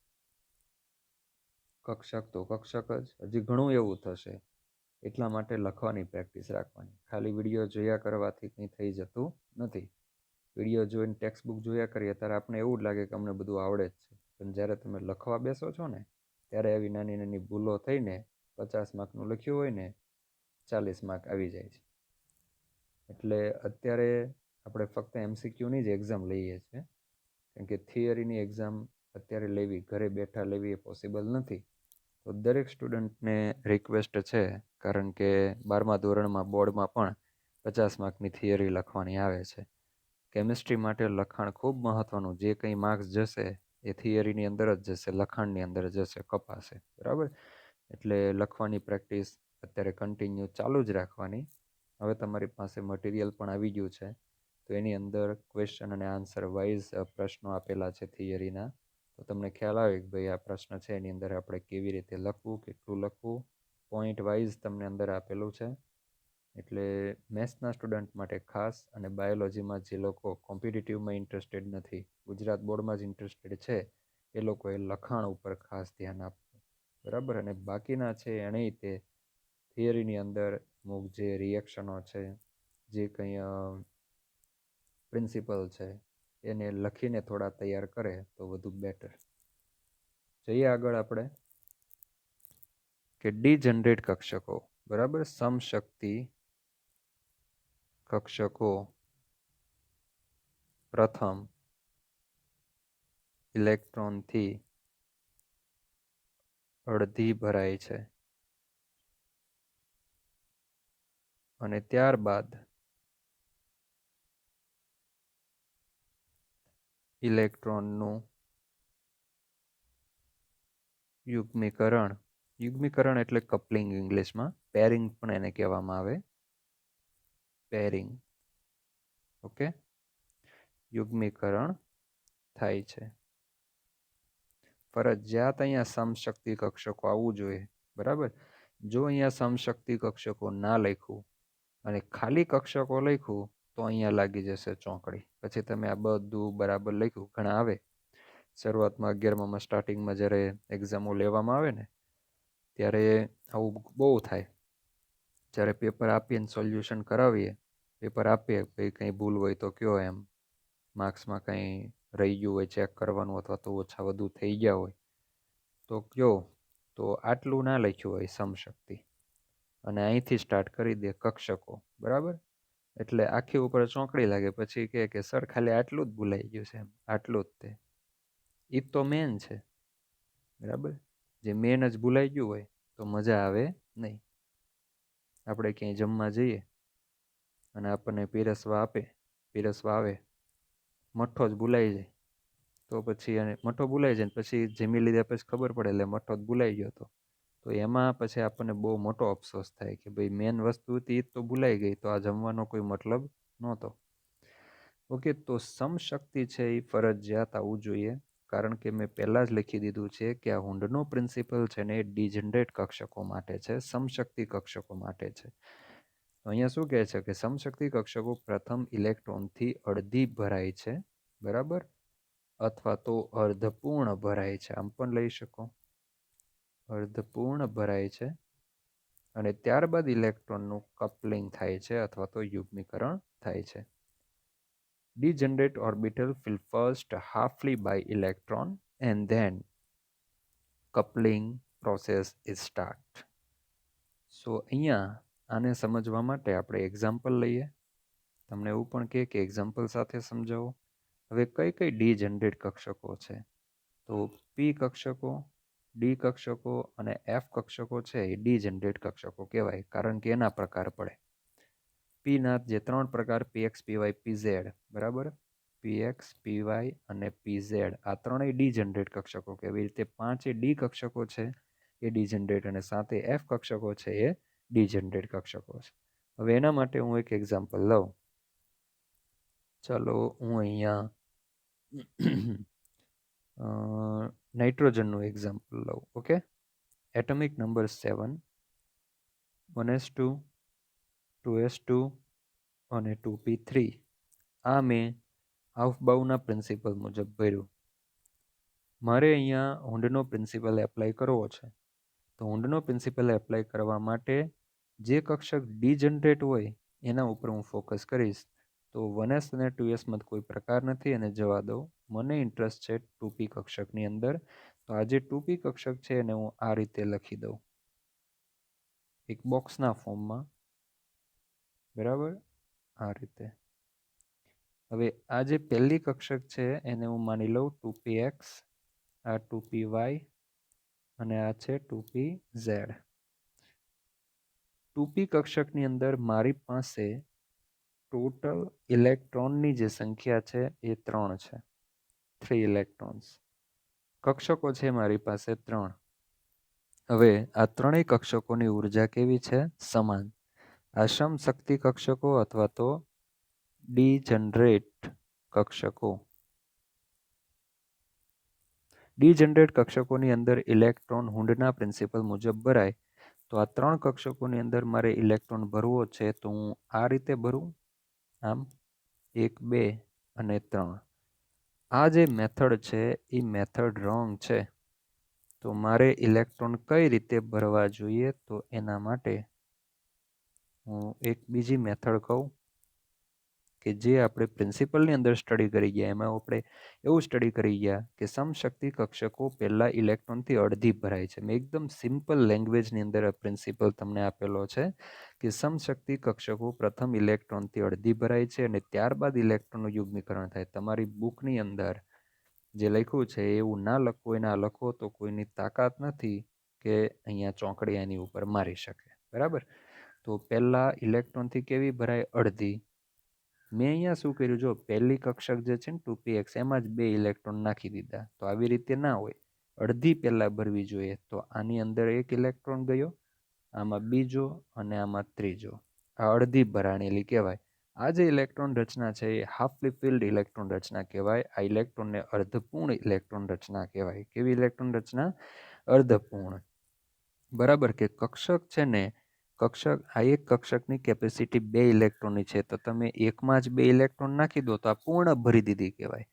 કક્ષક તો કક્ષક જ, હજી ઘણું એવું થશે. એટલા માટે લખવાની પ્રેક્ટિસ રાખવાની. ખાલી વિડીયો જોયા કરવાથી કંઈ થઈ જતું નથી. વિડીયો જોઈને ટેક્સ્ટ બુક જોયા કરીએ ત્યારે આપણે એવું જ લાગે કે અમને બધું આવડે જ છે. પણ જ્યારે તમે લખવા બેસો છો ને ત્યારે આવી નાની નાની ભૂલો થઈને 50 માર્કનું લખ્યું હોય ને 40 માર્ક આવી જાય છે. એટલે અત્યારે આપણે ફક્ત MCQની જ એક્ઝામ લઈએ છીએ. કેમ કે થિયરીની એક્ઝામ અત્યારે લેવી, ઘરે બેઠા લેવી એ પોસિબલ નથી. તો દરેક સ્ટુડન્ટને રિક્વેસ્ટ છે, કારણ કે 12મા ધોરણમાં બોર્ડમાં પણ 50 માર્કની થિયરી લખવાની આવે છે. કેમિસ્ટ્રી માટે લખાણ ખૂબ મહત્ત્વનું. જે કંઈ માર્ક્સ જશે એ થિયરીની અંદર જ જશે, લખાણની અંદર જશે, કપાશે, બરાબર. એટલે લખવાની પ્રેક્ટિસ અત્યારે કન્ટિન્યુ ચાલુ જ રાખવાની. હવે તમારી પાસે મટીરિયલ પણ આવી ગયું છે તો એની અંદર ક્વેશ્ચન અને આન્સર વાઇઝ પ્રશ્નો આપેલા છે થિયરીના. તો તમને ખ્યાલ આવે કે ભાઈ આ પ્રશ્ન છે એની અંદર આપણે કેવી રીતે લખવું, કેટલું લખવું, પોઈન્ટ વાઇઝ તમને અંદર આપેલું છે. એટલે મેથ્સના સ્ટુડન્ટ માટે ખાસ, અને બાયોલોજીમાં જે લોકો કોમ્પિટિટિવમાં ઇન્ટરેસ્ટેડ નથી, ગુજરાત બોર્ડમાં જ ઇન્ટરેસ્ટેડ છે, એ લોકોએ લખાણ ઉપર ખાસ ધ્યાન આપવું, બરાબર. અને બાકીના છે એણે તે થિયરીની અંદર અમુક જે રિએક્શનો છે, જે કંઈ પ્રિન્સિપલ છે, એને લખીને થોડા તૈયાર કરે તો વધુ બેટર. જઈએ આગળ આપણે કે ડીજનરેટ કક્ષકો, બરાબર. સમશક્તિ કક્ષકો પ્રથમ ઇલેક્ટ્રોનથી અડધી ભરાય છે અને ત્યારબાદ ઇલેક્ટ્રોનનું યુગ્મીકરણ, યુગ્મીકરણ એટલે કપલિંગ ઇંગ્લિશમાં, પેરિંગ પણ એને કહેવામાં આવે, પેરિંગ, ઓકે, યુગ્મીકરણ થાય છે. ફરજિયાત અહીંયા સમશક્તિ કક્ષકો આવવું જોઈએ, બરાબર. જો અહીંયા સમશક્તિ કક્ષકો ના લખ્યું અને ખાલી કક્ષકો લખ્યું તો અહીંયા લાગી જશે ચોકડી. પછી તમે આ બધું બરાબર લખ્યું, ઘણા આવે શરૂઆતમાં 11મામાં સ્ટાર્ટિંગમાં જ્યારે એક્ઝામો લેવામાં આવે ને ત્યારે આવું બહુ થાય. જ્યારે પેપર આપીને સોલ્યુશન કરાવીએ, પેપર આપીએ ભાઈ કંઈ ભૂલ હોય તો કયો, એમ માર્ક્સમાં કંઈ રહી ગયું હોય ચેક કરવાનું અથવા તો ઓછા વધુ થઈ ગયા હોય તો કયો, તો આટલું ના લખ્યું હોય સમશક્તિ અને અહીંથી સ્ટાર્ટ કરી દે કક્ષકો, બરાબર. એટલે આખી ઉપર ચોંકડી લાગે, પછી કે સર ખાલી આટલું જ ભૂલાઈ ગયું છે, એમ આટલું જ તે એ તો મેન છે, બરાબર. જે મેન જ ભૂલાઈ ગયું હોય તો મજા આવે નહીં. આપણે ક્યાંય જમવા જઈએ અને આપણને પીરસવા આવે, મઠ્ઠો જ ભૂલાઈ જાય તો પછી, અને મઠ્ઠો ભૂલાઈ જાય પછી જમી લીધા પછી ખબર પડે એટલે મઠ્ઠો જ ભૂલાઈ ગયો હતો, તો એમાં પછી આપણને બહુ મોટો અફસોસ થાય કે ભાઈ મેન વસ્તુ હતી એ તો ભૂલાઈ ગઈ, તો આ જમવાનો કોઈ મતલબ નહોતો. ઓકે, તો સમશક્તિ છે એ ફરજિયાત આવવું જોઈએ, કારણ કે મેં પહેલાં જ લખી દીધું છે કે આ હુન્ડનો પ્રિન્સિપલ છે ને એ ડિજનરેટ કક્ષકો માટે છે, સમશક્તિ કક્ષકો માટે છે. તો અહીંયા શું કહે છે કે સમશક્તિ કક્ષકો પ્રથમ ઇલેક્ટ્રોનથી અડધી ભરાય છે, બરાબર, અથવા તો અર્ધપૂર્ણ ભરાય છે, આમ પણ લઈ શકો, અર્ધપૂર્ણ ભરાય છે અને ત્યારબાદ ઇલેક્ટ્રોનનું કપલિંગ થાય છે અથવા તો યુગ્મીકરણ થાય છે. Degenerate orbital fill first halfly by electron and then coupling process is start. So અહીંયા આને સમજવા માટે આપણે એક્ઝામ્પલ લઈએ. તમને એવું પણ કે એક્ઝામ્પલ સાથે સમજાવો. હવે કઈ કઈ ડીજનરેટ કક્ષકો છે, તો પી કક્ષકો, ડી કક્ષકો અને એફ કક્ષકો છે એ ડીજનરેટ કક્ષકો કહેવાય, કારણ કે એના પ્રકાર પડે. પીના જે 3 પ્રકાર પીએક્સ, પીવાય, પીઝેડ, બરાબર, પીએક્સ, પીવાય અને પીઝેડ આ ત્રણેય ડીજનરેટ કક્ષકો કે એવી રીતે 5 ડી કક્ષકો છે એ ડીજનરેટ અને સાથે એફ કક્ષકો છે એ ડીજનરેટ કક્ષકો છે. હવે એના માટે હું એક એક્ઝામ્પલ લઉં. ચાલો હું અહીંયા નાઇટ્રોજનનું એક્ઝામ્પલ લઉં. Okay, atomic number 7, 1s2, 2s2 અને 2p3. આ મેં હાફબાઉના પ્રિન્સિપલ મુજબ ભર્યું. મારે અહીંયા હુન્ડનો પ્રિન્સિપલ એપ્લાય કરવો છે, તો હુન્ડનો પ્રિન્સિપલ એપ્લાય કરવા માટે જે કક્ષક ડીજનરેટ હોય એના ઉપર હું ફોકસ કરીશ. તો 1s અને 2sમાં કોઈ પ્રકાર નથી અને જવા દો. મને ઇન્ટરેસ્ટ છે 2p કક્ષકની અંદર, તો આ જે 2p કક્ષક છે એને હું આ રીતે લખી દઉં, એક બોક્સના ફોર્મમાં, બરાબર, આ રીતે. હવે આ જે પહેલી કક્ષક છે એને હું માની લઉં 2px, આ 2py અને આ છે 2pz. 2p કક્ષકની અંદર મારી પાસે ટોટલ ઇલેક્ટ્રોનની જે સંખ્યા છે એ 3 છે, 3 ઇલેક્ટ્રોન્સ. કક્ષકો છે મારી પાસે 3. હવે આ ત્રણેય કક્ષકોની ઉર્જા કેવી છે? સમાન. આ સમશક્તિ કક્ષકો અથવા તો ડીજનરેટ કક્ષકો. ડીજનરેટ કક્ષકોની અંદર ઇલેક્ટ્રોન હુન્ડના પ્રિન્સિપલ મુજબ ભરાય, તો આ 3 કક્ષકોની અંદર મારે ઇલેક્ટ્રોન ભરવો છે તો હું આ રીતે ભરું, આમ 1, 2 અને 3. આ જે મેથડ છે એ મેથડ રોંગ છે, તો મારે ઇલેક્ટ્રોન કઈ રીતે ભરવા જોઈએ, તો એના માટે હું એક બીજી મેથડ કહું કે જે આપણે પ્રિન્સિપલની અંદર સ્ટડી કરી ગયા. એમાં આપણે એવું સ્ટડી કરી ગયા કે સમશક્તિ કક્ષકો પહેલા ઇલેક્ટ્રોનથી અડધી ભરાય છે. મેં એકદમ સિમ્પલ લેંગ્વેજની અંદર પ્રિન્સિપલ તમને આપેલો છે કે સમશક્તિ કક્ષકો પ્રથમ ઇલેક્ટ્રોનથી અડધી ભરાય છે અને ત્યારબાદ ઇલેક્ટ્રોનનું યુગ્મીકરણ થાય. તમારી બુકની અંદર જે લખ્યું છે એવું ના લખવું, એના લખો તો કોઈની તાકાત નથી કે અહીંયા ચોંકડી એની ઉપર મારી શકે, બરાબર. તો પહેલા ઇલેક્ટ્રોનથી કેવી ભરાય? અડધી. મેં અહીંયા શું કર્યું, જો પહેલી કક્ષક જે છે ને 2px એમાં જ 2 ઇલેક્ટ્રોન નાખી દીધા. તો આવી રીતે ના હોય, અડધી પહેલા ભરવી જોઈએ. તો આની અંદર 1 ઇલેક્ટ્રોન ગયો, આમાં બીજો અને આમાં ત્રીજો. આ અડધી ભરાણેલી કહેવાય. આ જે ઇલેક્ટ્રોન રચના છે એ હાફલી ફિલ્ડ ઇલેક્ટ્રોન રચના કહેવાય. આ ઇલેક્ટ્રોનને અર્ધપૂર્ણ ઇલેક્ટ્રોન રચના કહેવાય. કેવી ઇલેક્ટ્રોન રચના? અર્ધપૂર્ણ. બરાબર. કે કક્ષક છે ને, કક્ષક, આ એક કક્ષકની કેપેસિટી 2 ઇલેક્ટ્રોનની છે, તો તમે એકમાં જ 2 ઇલેક્ટ્રોન નાખી દો તો આ પૂર્ણ ભરી દીધી કહેવાય.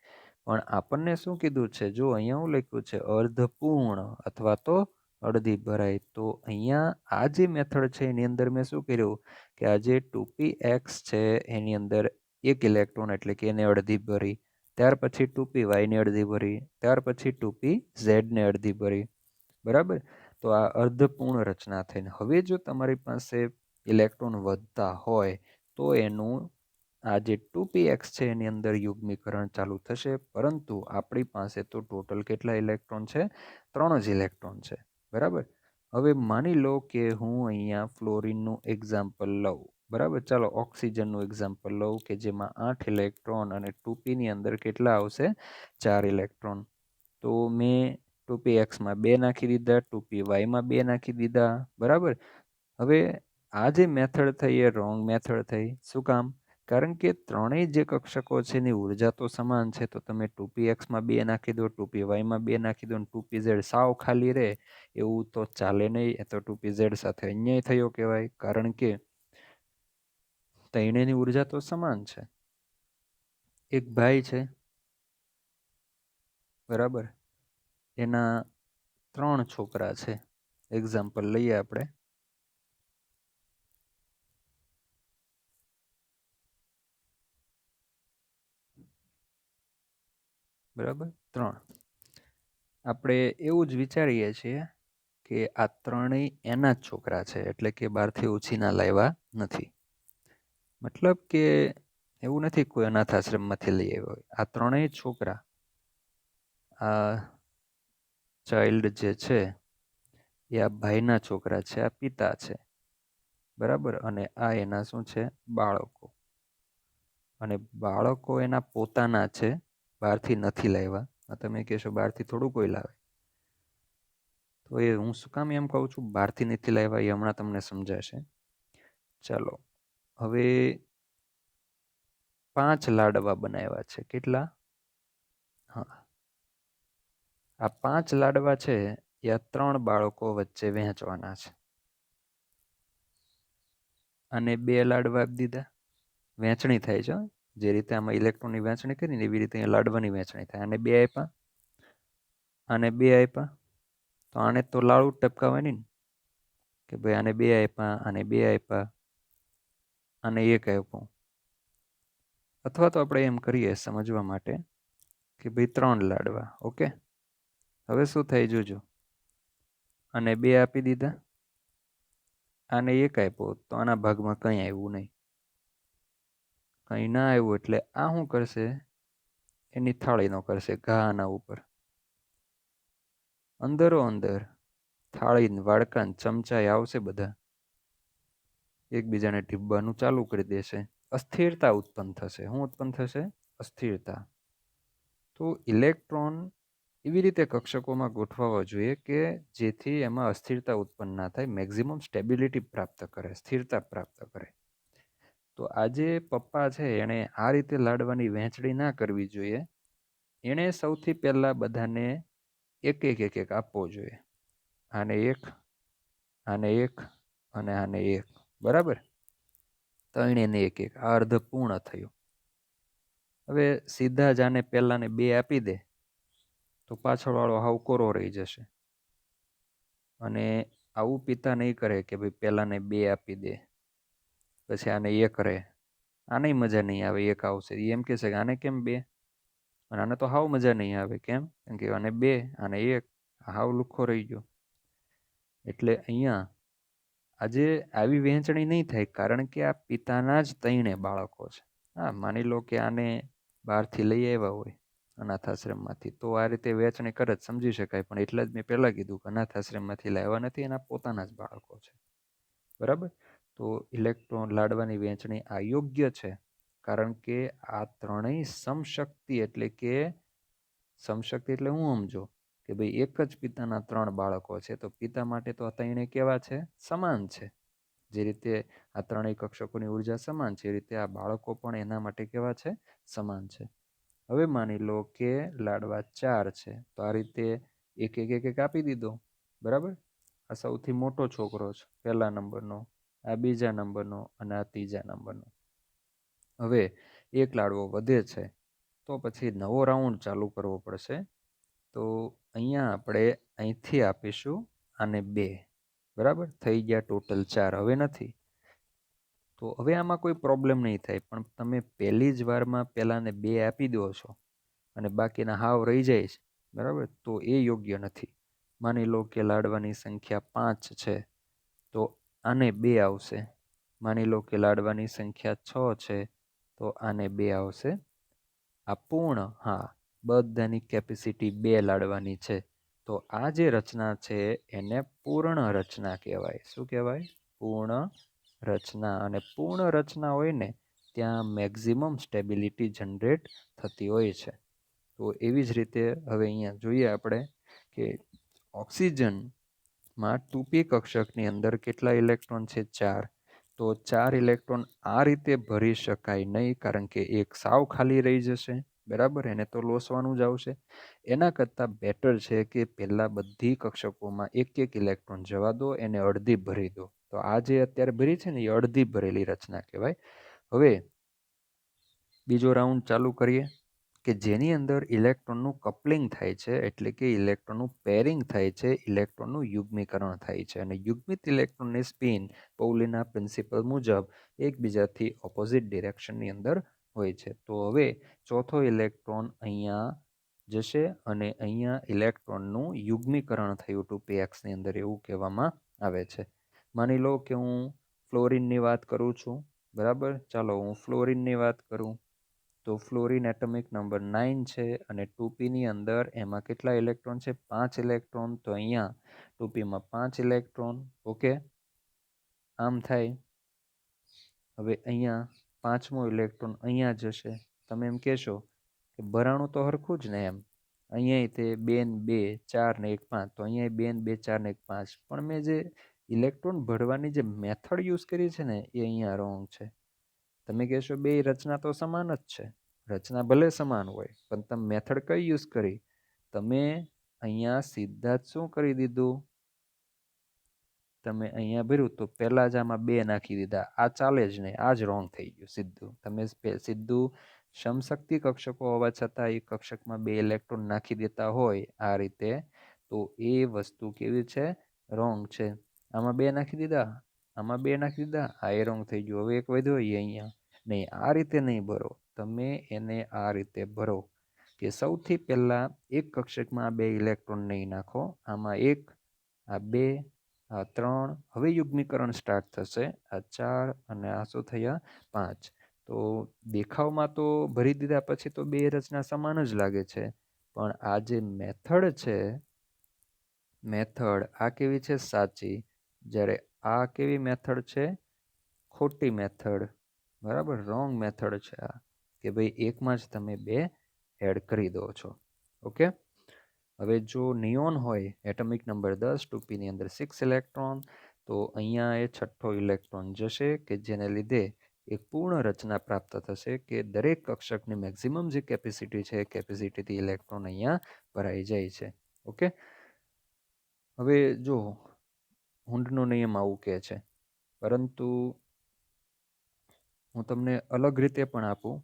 પણ આપણને શું કીધું છે? જો અહીંયા હું લખ્યું છે અર્ધપૂર્ણ અથવા તો અડધી ભરાય. તો અહીંયા આ જે મેથડ છે એની અંદર મેં શું કર્યું કે આ જે 2px છે એની અંદર એક ઇલેક્ટ્રોન એટલે કે એને અડધી ભરી, ત્યાર પછી 2py ને અડધી ભરી, ત્યાર પછી 2pz ને અડધી ભરી. બરાબર? તો આ અર્ધપૂર્ણ રચના થઈને હવે જો તમારી પાસે ઇલેક્ટ્રોન વધતા હોય તો એનું આ જે 2px છે એની અંદર યુગ્મીકરણ ચાલુ થશે, પરંતુ આપણી પાસે તો ટોટલ કેટલા ઇલેક્ટ્રોન છે? 3 જ ઇલેક્ટ્રોન છે. બરાબર? હવે માની લો કે હું અહીંયા ફ્લોરિનનું એક્ઝામ્પલ લઉં. બરાબર? ચાલો ઓક્સિજનનું એક્ઝામ્પલ લઉં કે જેમાં 8 ઇલેક્ટ્રોન અને 2p ની અંદર કેટલા આવશે? 4 ઇલેક્ટ્રોન. તો મેં 2px માં 2 નાખી દીધા, 2py માં 2 નાખી દીધા. બરાબર? હવે આ જે મેથડ થઈ એ રોંગ મેથડ થઈ. શું કામ? કારણ કે ત્રણેય જે કક્ષકો છે એની ઉર્જા તો સમાન છે, તો તમે 2px માં 2 નાખી દો, 2py માં 2 નાખી દો, 2pz સાવ ખાલી રહે એવું તો ચાલે નહીં. એ તો 2pz સાથે અન્યાય થયો કહેવાય, કારણ કે ત્રણેયની ઉર્જા તો સમાન છે. એક ભાઈ છે, બરાબર, એના 3 છોકરા છે. એક્ઝામ્પલ લઈએ આપણે. બરાબર, 3. આપણે એવું જ વિચારીએ છીએ કે આ ત્રણેય એના જ છોકરા છે, એટલે કે બહારથી ઉછીના લાવ્યા નથી. મતલબ કે એવું નથી કોઈ અનાથ આશ્રમમાંથી લઈ આવ્યો હોય. આ ત્રણેય છોકરા, આ ચાઇલ્ડ જે છે એ આ ભાઈના છોકરા છે, આ પિતા છે. બરાબર? અને આ એના શું છે? બાળકો. અને બાળકો એના પોતાના છે, બહારથી નથી લાવ્યા. તમે કહેશો બહારથી થોડું કોઈ લાવે. તો એ હું શું કામ એમ કહું છું બહારથી નથી લાવ્યા, એ હમણાં તમને સમજાશે. ચાલો, હવે 5 લાડવા બનાવ્યા છે. કેટલા? હા, આ 5 લાડવા છે એ આ 3 બાળકો વચ્ચે વહેંચવાના છે. અને 2 લાડવા આપી દીધા. વહેંચણી થાય છે. જે રીતે આમાં ઇલેક્ટ્રોનની વહેંચણી કરીને એવી રીતે લાડવાની વહેંચણી થાય. અને 2 આપ્યા, અને 2 આપ્યા. તો આને તો લાડુ ટપકાવવાની ને, કે ભાઈ આને 2 આપ્યા, આને 2 આપ્યા, અને 1 આપ્યું. અથવા તો આપણે એમ કરીએ સમજવા માટે કે ભાઈ 3 લાડવા. ઓકે, હવે શું થાય જોજો. અને 2 આપી દીધા, આને 1 આપ્યો, તો આના ભાગમાં કંઈ આવ્યું નહીં. કંઈ ના આવ્યું એટલે આ શું કરશે? એની થાળીનો કરશે ઘા આના ઉપર. અંદરો અંદર થાળીને વાડકા ચમચા આવશે, બધા એકબીજાને ટીપવાનું ચાલુ કરી દેશે. અસ્થિરતા ઉત્પન્ન થશે. શું ઉત્પન્ન થશે? અસ્થિરતા. તો ઇલેક્ટ્રોન એવી રીતે કક્ષકોમાં ગોઠવવા જોઈએ કે જેથી એમાં અસ્થિરતા ઉત્પન્ન ના થાય, મેક્સિમમ સ્ટેબિલિટી પ્રાપ્ત કરે, સ્થિરતા પ્રાપ્ત કરે. તો આજે પપ્પા છે એણે આ રીતે લાડવાની વહેંચણી ના કરવી જોઈએ. એણે સૌથી પહેલા બધાને એક એક એક એક આપવો જોઈએ. આને 1, આને 1, અને આને 1. બરાબર? ત્રણેયને 1 1. આ અર્ધપૂર્ણ થયું. હવે સીધા જ આને પહેલાને 2 આપી દે તો પાછળવાળો હાવ કોરો રહી જશે. અને આવું પિતા નહીં કરે કે ભાઈ પહેલાને 2 આપી દે પછી આને 1 રહે. આને મજા નહીં આવે. 1 આવશે, એમ કહેશે કે આને કેમ 2? અને આને તો હાવ મજા નહીં આવે. કેમ? કેમ કે આને 2, આને 1, હાવ લુખ્ખો રહી ગયો. એટલે અહીંયા આજે આવી વહેંચણી નહીં થાય, કારણ કે આ પિતાના જ 3 બાળકો છે. હા, માની લો કે આને બહારથી લઈ આવ્યા હોય અનાથ આશ્રમમાંથી, તો આ રીતે વહેંચણી કરે સમજી શકાય. પણ એટલે જ મેં પહેલાં કીધું કે અનાથ આશ્રમમાંથી લાવ્યા નથી, એના પોતાના જ બાળકો છે. બરાબર? તો ઇલેક્ટ્રોન લાડવાની વહેંચણી અયોગ્ય છે, કારણ કે આ ત્રણેય સમશક્તિ, એટલે કે સમશક્તિ એટલે હું સમજો કે ભાઈ એક જ પિતાના 3 બાળકો છે, તો પિતા માટે તો આ ત્રણે કેવા છે? સમાન છે. જે રીતે આ ત્રણેય કક્ષકોની ઉર્જા સમાન છે, એ રીતે આ બાળકો પણ એના માટે કેવા છે? સમાન છે. હવે માની લો કે લાડવા 4 છે, તો આ રીતે એક એક એક એક આપી દીધો. બરાબર? આ સૌથી મોટો છોકરો છે, પહેલા નંબરનો, આ બીજા નંબરનો, અને આ ત્રીજા નંબરનો. હવે એક લાડવો વધે છે, તો પછી નવો રાઉન્ડ ચાલુ કરવો પડશે. તો અહીંયા આપણે અહીંથી આપીશું આને 2, બરાબર? થઈ ગયા ટોટલ 4. હવે નથી, તો હવે આમાં કોઈ પ્રોબ્લેમ નહીં થાય. પણ તમે પહેલી જ વારમાં પહેલાને 2 આપી દો છો અને બાકીના હાવ રહી જાય છે, બરાબર? તો એ યોગ્ય નથી. માની લો કે લાડવાની સંખ્યા 5 છે, તો આને 2 આવશે. માની લો કે લાડવાની સંખ્યા 6 છે, તો આને 2 આવશે. આ પૂર્ણ, હા, બધાની કેપેસિટી 2 લાડવાની છે. તો આ જે રચના છે એને પૂર્ણ રચના કહેવાય. શું કહેવાય? પૂર્ણ રચના. અને પૂર્ણ રચના હોય ને ત્યાં મેક્સિમમ સ્ટેબિલિટી જનરેટ થતી હોય છે. તો એવી જ રીતે હવે અહીંયા જોઈએ આપણે કે ઓક્સિજનમાં 2p કક્ષકની અંદર કેટલા ઇલેક્ટ્રોન છે? 4. તો 4 ઇલેક્ટ્રોન આ રીતે ભરી શકાય નહીં, કારણ કે એક સાવ ખાલી રહી જશે, બરાબર? એને તો લોસવાનું જ આવશે. એના કરતાં બેટર છે કે પહેલાં બધી કક્ષકોમાં એક ઇલેક્ટ્રોન જવા દો, એને અડધી ભરી દો. તો આ જે અત્યારે ભરી છે ને એ અડધી ભરેલી રચના કહેવાય. હવે બીજો રાઉન્ડ ચાલુ કરીએ કે જેની અંદર ઇલેક્ટ્રોનનું કપલિંગ થાય છે, એટલે કે ઇલેક્ટ્રોનનું પેરિંગ થાય છે, ઇલેક્ટ્રોનનું યુગ્મીકરણ થાય છે. અને યુગ્મિત ઇલેક્ટ્રોનની સ્પિન પૌલીના પ્રિન્સિપલ મુજબ એકબીજાથી ઓપોઝિટ ડિરેક્શનની અંદર હોય છે. તો હવે ચોથો ઇલેક્ટ્રોન અહીંયા જશે અને અહીંયા ઇલેક્ટ્રોનનું યુગ્મીકરણ થયું 2pxની અંદર, એવું કહેવામાં આવે છે. માની લો કે હું ફ્લોરિનની વાત કરું છું, બરાબર? ચાલો હું ફ્લોરિનની વાત કરું. તો ફ્લોરિન એટમિક નંબર 9 છે અને 2pની અંદર એમાં કેટલા ઇલેક્ટ્રોન છે? 5 ઇલેક્ટ્રોન. તો અહીંયા 2pમાં 5 ઇલેક્ટ્રોન. ઓકે, આમ થાય. હવે અહીંયા 5મો ઇલેક્ટ્રોન અહીંયા જશે. તમે એમ કહેશો કે ભરાણું તો હરખું જ ને એમ, અહીંયા તે 2 ને 2 4 ને 1 5, તો અહીંયા 2 ને 2 4 ને 1 5. પણ મેં જે ઇલેક્ટ્રોન ભરવાની જે મેથડ યુઝ કરી છે ને એ અહીંયા રોંગ છે. તમે કહેશો બે રચના તો સમાન જ છે. રચના ભલે સમાન હોય પણ તમે મેથડ કઈ યુઝ કરી? તમે અહીંયા સીધા જ શું કરી દીધું? તમે અહીંયા ભર્યું તો પહેલા જ આમાં 2 નાખી દીધા. આ ચાલે જ નહીં, આ જ રોંગ થઈ ગયું સીધું. તમે સીધું સમશક્તિ કક્ષકો હોવા છતાં એ કક્ષકમાં 2 ઇલેક્ટ્રોન નાખી દેતા હોય આ રીતે, તો એ વસ્તુ કેવી છે? રોંગ છે. આમાં 2 નાખી દીધા, આમાં 2 નાખી દીધા, આ એ રોંગ થઈ ગયું. હવે એક વધ્યો એ અહીંયા. નહીં, આ રીતે નહીં ભરો. તમે એને આ રીતે ભરો કે સૌથી પહેલા એક કક્ષકમાં 2 ઇલેક્ટ્રોન નહીં નાખો. આમાં 1, આ 2, આ 3. હવે યુગ્મીકરણ સ્ટાર્ટ થશે. આ 4 અને આ શું થયા? 5. તો દેખાવમાં તો ભરી દીધા પછી તો 2 રચના સમાન જ લાગે છે, પણ આ જે મેથડ છે, મેથડ આ કેવી છે? સાચી. જ્યારે આ કેવી મેથડ છે? ખોટી મેથડ, બરાબર? રોંગ મેથડ છે આ, કે ભાઈ એકમાં જ તમે 2 એડ કરી દો છો. ઓકે, હવે જો નિયોન હોય એટમિક નંબર 10, 2pની અંદર 6 ઇલેક્ટ્રોન, તો અહીંયા એ છઠ્ઠો ઇલેક્ટ્રોન જશે કે જેને લીધે એક પૂર્ણ રચના પ્રાપ્ત થશે કે દરેક કક્ષકની મેક્સિમમ જે કેપેસિટી છે એ કેપેસિટીથી ઇલેક્ટ્રોન અહીંયા ભરાઈ જાય છે. ઓકે, હવે જો હુન્ડનો નિયમ આવું કહે છે, પરંતુ હું તમને અલગ રીતે પણ આપું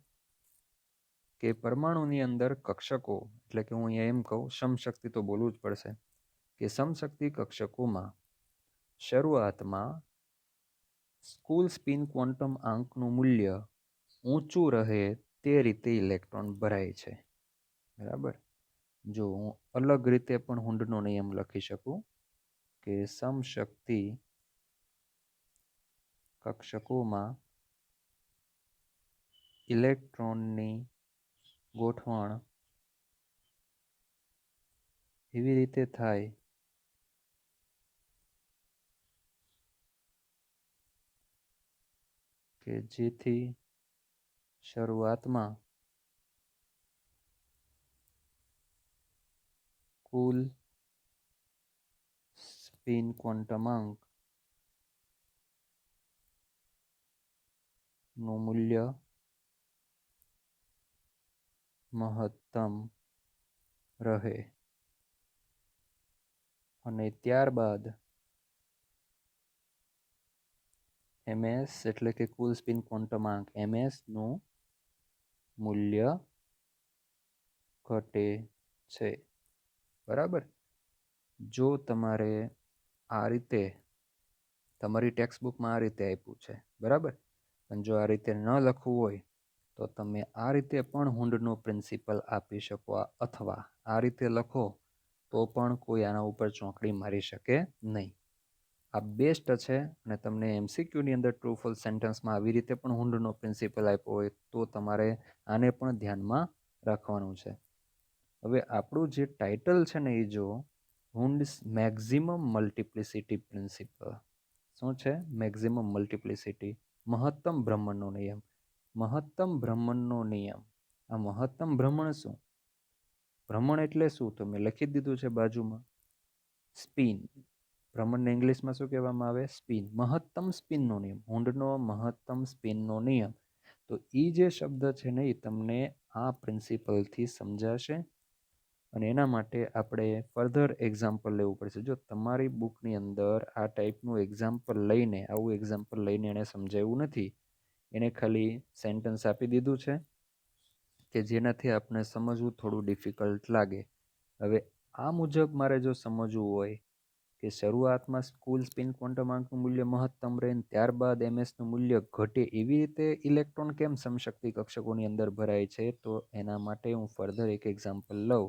કે પરમાણુની અંદર કક્ષકો, એટલે કે હું અહીંયા એમ કહું, સમશક્તિ તો બોલવું જ પડશે, કે સમશક્તિ કક્ષકોમાં શરૂઆતમાં કુલ સ્પિન ક્વોન્ટમ આંકનું મૂલ્ય ઊંચું રહે તે રીતે ઇલેક્ટ્રોન ભરાય છે, બરાબર? જો હું અલગ રીતે પણ હુન્ડનો નિયમ લખી શકું કે સમશક્તિ કક્ષકોમાં ઇલેક્ટ્રોનની ગોઠવણ એવી રીતે થાય કે જેથી શરૂઆતમાં કુલ સ્પિન ક્વોન્ટમાંક નું મૂલ્ય મહત્તમ રહે અને ત્યારબાદ ms એટલે કે કુલ સ્પિન ક્વોન્ટમાંક ms નું મૂલ્ય ઘટે છે. બરાબર. જો તમારે આ રીતે તમારી ટેક્સ્ટ બુકમાં આ રીતે આપ્યું છે, બરાબર, પણ જો આ રીતે ન લખવું હોય તો તમે આ રીતે પણ હુંડનો પ્રિન્સિપલ આપી શકો, અથવા આ રીતે લખો તો પણ કોઈ આના ઉપર ચોકડી મારી શકે નહીં. આ બેસ્ટ છે. અને તમને એમસીક્યુની અંદર ટ્રુ ફોલ્સ સેન્ટેન્સમાં આવી રીતે પણ હુંડનો પ્રિન્સિપલ આપ્યો હોય તો તમારે આને પણ ધ્યાનમાં રાખવાનું છે. હવે આપણું જે ટાઇટલ છે ને એ જો હુન્ડ્સ મેક્સિમમ મલ્ટિપ્લિસિટી પ્રિન્સિપલ. શું છે? મેક્સિમમ મલ્ટિપ્લિસિટી, મહત્તમ ભ્રમણનો નિયમ. મહત્તમ ભ્રમણનો નિયમ. આ મહત્તમ ભ્રમણ શું? ભ્રમણ એટલે શું? તો મેં લખી દીધું છે બાજુમાં, સ્પિન. ભ્રમણને ઇંગ્લિશમાં શું કહેવામાં આવે? સ્પિન. મહત્તમ સ્પિનનો નિયમ, હુન્ડનો મહત્તમ સ્પિનનો નિયમ. તો એ જે શબ્દ છે ને એ તમને આ પ્રિન્સિપલથી સમજાશે, અને એના માટે આપણે ફર્ધર એક્ઝામ્પલ લેવું પડશે. જો તમારી બુકની અંદર આ ટાઈપનું એક્ઝામ્પલ લઈને, આવું એક્ઝામ્પલ લઈને એને સમજાવ્યું નથી, એને ખાલી સેન્ટેન્સ આપી દીધું છે કે જેનાથી આપણે સમજવું થોડું ડિફિકલ્ટ લાગે. હવે આ મુજબ મારે જો સમજવું હોય કે શરૂઆતમાં કુલ સ્પિન ક્વોન્ટમ આંકનું મૂલ્ય મહત્તમ રહે ત્યારબાદ એમએસનું મૂલ્ય ઘટે, એવી રીતે ઇલેક્ટ્રોન કેમ સમશક્તિ કક્ષકોની અંદર ભરાય છે, તો એના માટે હું ફર્ધર એક એક્ઝામ્પલ લઉં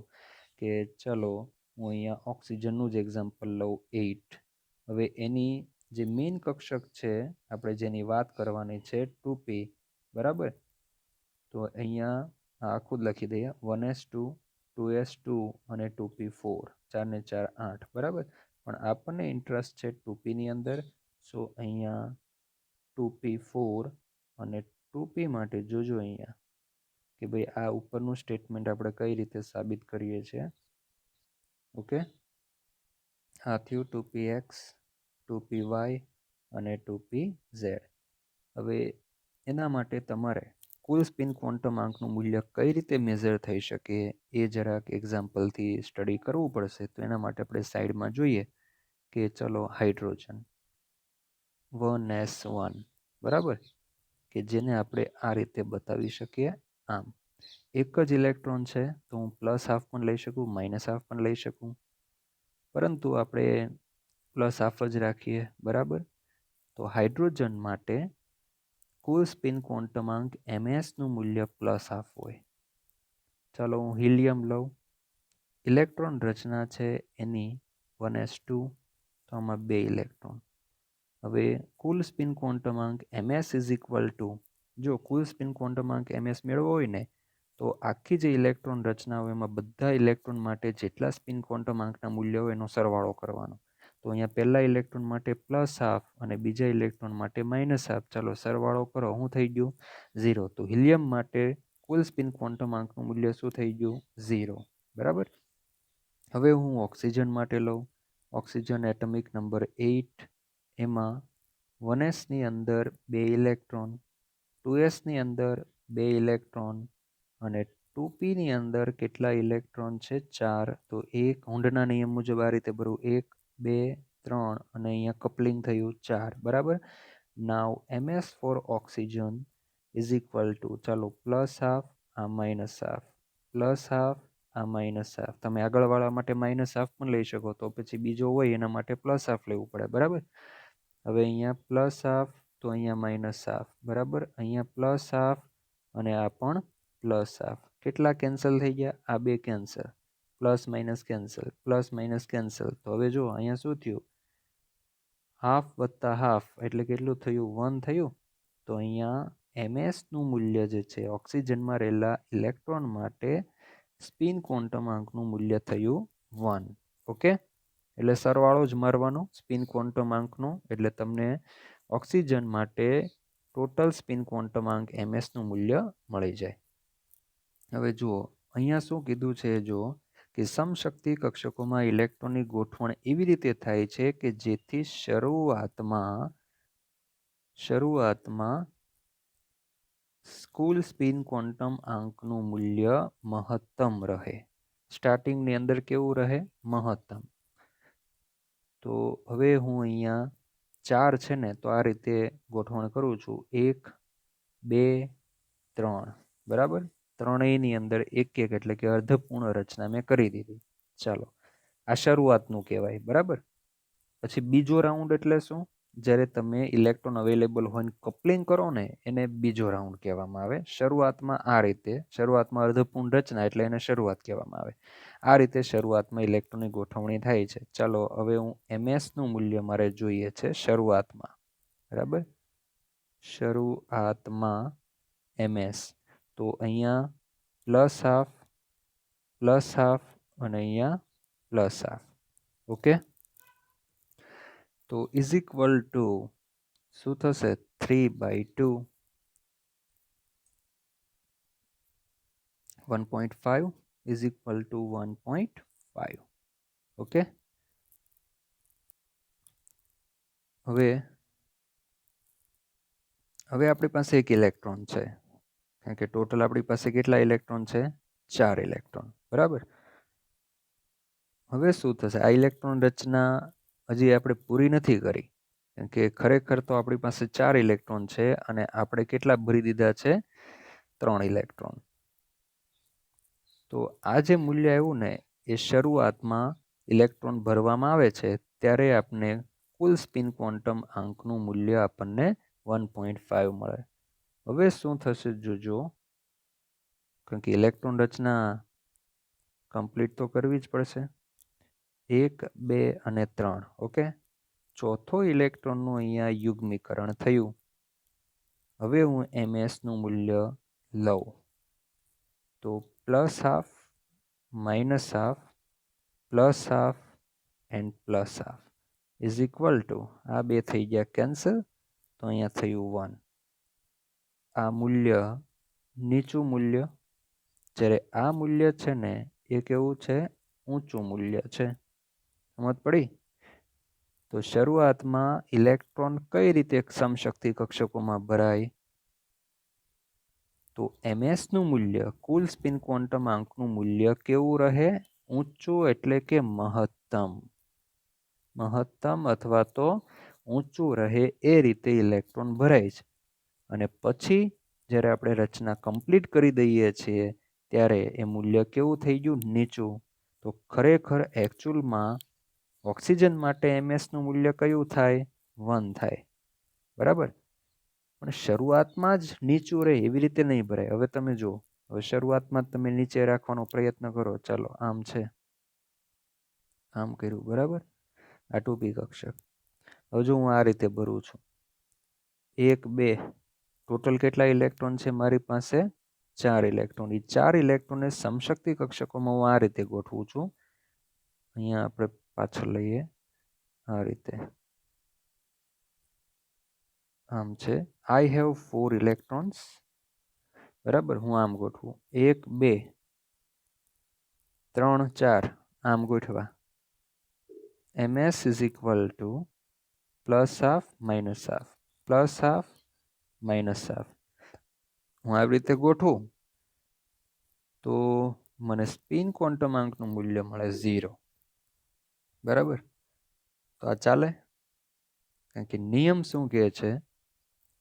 કે ચલો હું અહીંયા ઓક્સિજનનું જ એક્ઝામ્પલ લઉં 8. હવે એની જે મેઇન કક્ષક છે આપણે જેની વાત કરવાની છે 2p, બરાબર. તો અહીંયા આખું જ લખી દઈએ 1s2 2s2 અને 2p4, 4 ને 4 8, બરાબર. પણ આપણને ઇન્ટરેસ્ટ છે 2p ની અંદર. સો અહીંયા 2p4 અને 2p માટે જોજો અહીંયા કે ભાઈ આ ઉપરનું સ્ટેટમેન્ટ આપણે કઈ રીતે સાબિત કરીએ છીએ. ઓકે, આ થયું 2px 2py અને 2pz. હવે એના માટે તમારે કુલ સ્પિન ક્વોન્ટમ આંકનું મૂલ્ય કઈ રીતે મેઝર થઈ શકે એ જરાક એક્ઝામ્પલથી સ્ટડી કરવું પડશે. તો એના માટે આપણે સાઈડમાં જોઈએ કે ચલો હાઇડ્રોજન 1s1, બરાબર, કે જેને આપણે આ રીતે બતાવી શકીએ આમ. એક જ ઇલેક્ટ્રોન છે તો હું પ્લસ હાફ પણ લઈ શકું, માઇનસ હાફ પણ લઈ શકું, પરંતુ આપણે પ્લસ હાફ જ રાખીએ, બરાબર. તો હાઇડ્રોજન માટે કુલ સ્પિન ક્વોન્ટમાંક એમએસનું મૂલ્ય પ્લસ હાફ હોય. ચાલો હું હિલિયમ લઉં. ઇલેક્ટ્રોન રચના છે એની 1s2, તો આમાં 2 ઇલેક્ટ્રોન. હવે કુલ સ્પિન ક્વોન્ટમાંક એમએસ ઇઝ ઇક્વલ ટુ, જો કુલ સ્પિન ક્વોન્ટમાંક એમએસ મેળવવો હોય ને તો આખી જે ઇલેક્ટ્રોન રચના હોય એમાં બધા ઇલેક્ટ્રોન માટે જેટલા સ્પિન ક્વોન્ટમાંકના મૂલ્ય હોય એનો સરવાળો કરવાનો. તો અહીંયા પહેલા ઇલેક્ટ્રોન માટે પ્લસ હાફ અને બીજા ઇલેક્ટ્રોન માટે માઇનસ હાફ. ચાલો સરવાળો કરો, શું થઈ ગયું? 0. તો હિલિયમ માટે કુલ સ્પિન ક્વોન્ટમાંકનું મૂલ્ય શું થઈ ગયું? 0, બરાબર. હવે હું ઓક્સિજન માટે લઉં. ઓક્સિજન એટમિક નંબર 8, એમાં 1sની અંદર 2 ઇલેક્ટ્રોન, 2sની અંદર 2 ઇલેક્ટ્રોન અને 2pની અંદર કેટલા ઇલેક્ટ્રોન છે? 4. તો એક હુન્ડના નિયમ મુજબ આ રીતે ભરવું, 1 2 3 અને અહીંયા કપલિંગ થયું 4, બરાબર. Now ms for oxygen is equal to, ચાલો પ્લસ હાફ આ માઇનસ હાફ, પ્લસ હાફ આ માઇનસ હાફ. તમે આગળવાળા માટે માઇનસ હાફ પણ લઈ શકો, તો પછી બીજો હોય એના માટે પ્લસ હાફ લેવું પડે, બરાબર. હવે અહીંયા પ્લસ હાફ તો અહીંયા માઇનસ હાફ, બરાબર. અહીંયા પ્લસ હાફ અને આ પણ પ્લસ હાફ. કેટલા કેન્સલ થઈ ગયા? આ 2 cancel, plus minus cancel, plus minus cancel. તો હવે જો અહીંયા શું થયું? હાફ વત્તા હાફ એટલે કેટલું થયું? 1 થયું. તો અહીંયા એમએસનું મૂલ્ય જે છે ઓક્સિજનમાં રહેલા ઇલેક્ટ્રોન માટે સ્પિન ક્વોન્ટમાંકનું મૂલ્ય થયું 1. ઓકે, એટલે સરવાળો જ મારવાનો સ્પિન ક્વોન્ટમાંકનો, એટલે તમને ઓક્સિજન માટે ટોટલ સ્પિન ક્વોન્ટમાંક એમએસનું મૂલ્ય મળી જાય. હવે જુઓ અહીંયા શું કીધું છે, જો કે સમશક્તિ કક્ષકોમાં ઇલેક્ટ્રોનની ગોઠવણ એવી રીતે થાય છે કે જેથી શરૂઆતમાં કુલ સ્પિન ક્વોન્ટમ આંકનું મૂલ્ય મહત્તમ રહે. સ્ટાર્ટિંગની અંદર કેવું રહે? મહત્તમ. તો હવે હું અહીંયા 4 છે ને તો આ રીતે ગોઠવણ કરું છું, 1 2 3, બરાબર. ત્રણેયની અંદર એક એક એટલે કે અર્ધપૂર્ણ રચના મેં કરી દીધી. ચાલો, આ શરૂઆતનું કહેવાય. બરાબર. પછી બીજો રાઉન્ડ એટલે શું? જ્યારે તમે ઇલેક્ટ્રોન અવેલેબલ હોય કપલિંગ કરો ને એને બીજો રાઉન્ડ કહેવામાં આવે. શરૂઆતમાં આ રીતે, શરૂઆતમાં અર્ધપૂર્ણ રચના એટલે એને શરૂઆત કહેવામાં આવે. આ રીતે શરૂઆતમાં ઇલેક્ટ્રોનની ગોઠવણી થાય છે. ચાલો હવે હું એમએસનું મૂલ્ય મારે જોઈએ છે શરૂઆતમાં. બરાબર. શરૂઆતમાં એમએસ તો અહીંયા +½ અને અહીંયા +½ ઓકે. તો ઇઝ ઇક્વલ ટુ શું થશે? 3/2 1.5 ઇઝ ઇક્વલ ટુ 1.5 ઓકે. હવે આપણી પાસે એક ઇલેક્ટ્રોન છે, કારણ કે ટોટલ આપણી પાસે કેટલા ઇલેક્ટ્રોન છે? 4 ઇલેક્ટ્રોન. બરાબર. હવે શું થશે? આ ઇલેક્ટ્રોન રચના હજી આપણે પૂરી નથી કરી, કેમ કે ખરેખર તો આપણી પાસે 4 ઇલેક્ટ્રોન છે અને આપણે કેટલા ભરી દીધા છે? 3 ઇલેક્ટ્રોન. તો આ જે મૂલ્ય આવ્યું ને એ શરૂઆતમાં ઇલેક્ટ્રોન ભરવામાં આવે છે ત્યારે આપણે કુલ સ્પિન ક્વોન્ટમ આંકનું મૂલ્ય આપણને 1.5 મળે. હવે શું થશે જોજો, કારણ કે ઇલેક્ટ્રોન રચના કમ્પ્લીટ તો કરવી જ પડશે. 1, 2 અને 3 ઓકે. ચોથો ઇલેક્ટ્રોનનું અહીંયા યુગ્મીકરણ થયું. હવે હું એમએસનું મૂલ્ય લઉં તો +½ -½ +½ એન્ડ +½ ઇઝ ઇક્વલ ટુ આ બે થઈ ગયા કેન્સલ, તો અહીંયા થયું 1. આ મૂલ્ય નીચું મૂલ્ય, જ્યારે આ મૂલ્ય છે ને એ કેવું છે? ઊંચું મૂલ્ય છે. સમજ પડી? તો શરૂઆતમાં ઇલેક્ટ્રોન કઈ રીતે સમશક્તિ કક્ષકોમાં ભરાય? તો એમએસનું મૂલ્ય, કુલ સ્પિન ક્વોન્ટમ આંકનું મૂલ્ય કેવું રહે? ઊંચું એટલે કે મહત્તમ. મહત્તમ અથવા તો ઊંચું રહે એ રીતે ઇલેક્ટ્રોન ભરાય છે. અને પછી જ્યારે આપણે રચના કમ્પ્લીટ કરી દઈએ છીએ ત્યારે એ મૂલ્ય કેવું થઈ ગયું? નીચું. તો ખરેખર એકચ્યુઅલમાં ઓક્સિજન માટે એમએસનું મૂલ્ય કયું થાય? 1 થાય. બરાબર. પણ શરૂઆતમાં જ નીચું રહે એવી રીતે નહીં ભરાય. હવે તમે જુઓ, હવે શરૂઆતમાં જ તમે નીચે રાખવાનો પ્રયત્ન કરો. ચાલો આમ છે, આમ કર્યું. બરાબર. આ 2p કક્ષક. હવે જો હું આ રીતે ભરું છું 1, 2 ટોટલ કેટલા ઇલેક્ટ્રોન છે મારી પાસે? 4 ઇલેક્ટ્રોન. એ 4 ઇલેક્ટ્રોનને સમશક્તિ કક્ષકોમાં હું આ રીતે ગોઠવું છું. અહીંયા આપણે પાછળ લઈએ આ રીતે. આમ છે. I have 4 electrons. બરાબર. હું આમ ગોઠવું 1, 2, 3, 4 આમ ગોઠવા. ms ઇઝ ઇક્વલ ટુ +½ -½ +½ -½ હું આવી રીતે ગોઠવું તો મને સ્પિન ક્વોન્ટમ આંકનું મૂલ્ય મળે 0. બરાબર. તો આ ચાલે? કારણ કે નિયમ શું કહે છે?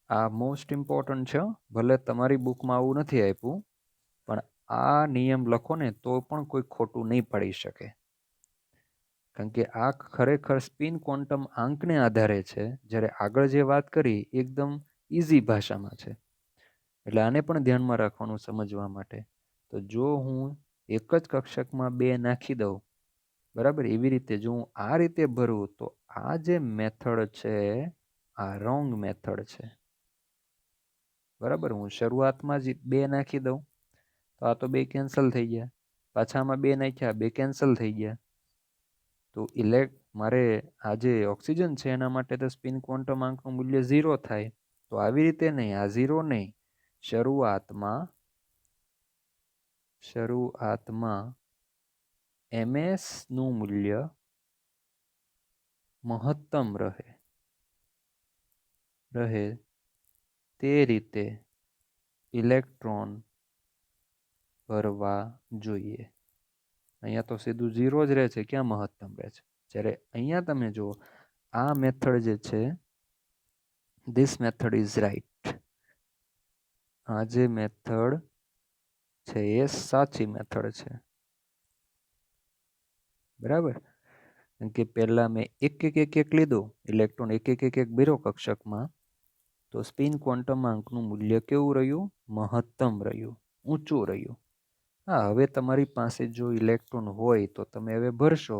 આ મોસ્ટ ઇમ્પોર્ટન્ટ છે. ભલે તમારી બુકમાં આવું નથી આપ્યું, પણ આ નિયમ લખો ને તો પણ કોઈ ખોટું નહીં પડી શકે. કારણ કે આ ખરેખર સ્પિન ક્વોન્ટમ આંકને આધારે છે. જ્યારે આગળ જે વાત કરી એકદમ ઇઝી ભાષામાં છે, એટલે આને પણ ધ્યાનમાં રાખવાનું સમજવા માટે. તો જો હું એક જ કક્ષકમાં 2 નાખી દઉં, બરાબર, એવી રીતે જો હું આ રીતે ભરું તો આ જે મેથડ છે આ રોંગ મેથડ છે. બરાબર. હું શરૂઆતમાં જ 2 નાખી દઉં તો આ તો 2 કેન્સલ થઈ ગયા. પાછા આમાં 2 નાખ્યા, 2 કેન્સલ થઈ ગયા. તો મારે આ જે ઓક્સિજન છે એના માટે તો સ્પિન ક્વોન્ટમ આંકનું મૂલ્ય 0 થાય. તો આવી રીતે નહીં, આ 0 નહીં. શરૂઆતમાં ms નું મૂલ્ય મહત્તમ રહે તે રીતે ઇલેક્ટ્રોન ભરવા જોઈએ. અહીંયા તો સીધું 0 જ રહે છે, ક્યાં મહત્તમ રહે છે? જ્યારે અહીંયા તમે જુઓ આ મેથડ જે છે, ધીસ મેથડ ઇઝ રાઈટ. આ જે મેથડ છે એ સાચી મેથડ છે. બરાબર, કે પહેલા મેં એક લીધું ઇલેક્ટ્રોન એક ભર્યો કક્ષકમાં, તો સ્પિન ક્વોન્ટમાંકનું મૂલ્ય કેવું રહ્યું? મહત્તમ રહ્યું, ઊંચું રહ્યું. હા, હવે તમારી પાસે જો ઇલેક્ટ્રોન હોય તો તમે હવે ભરશો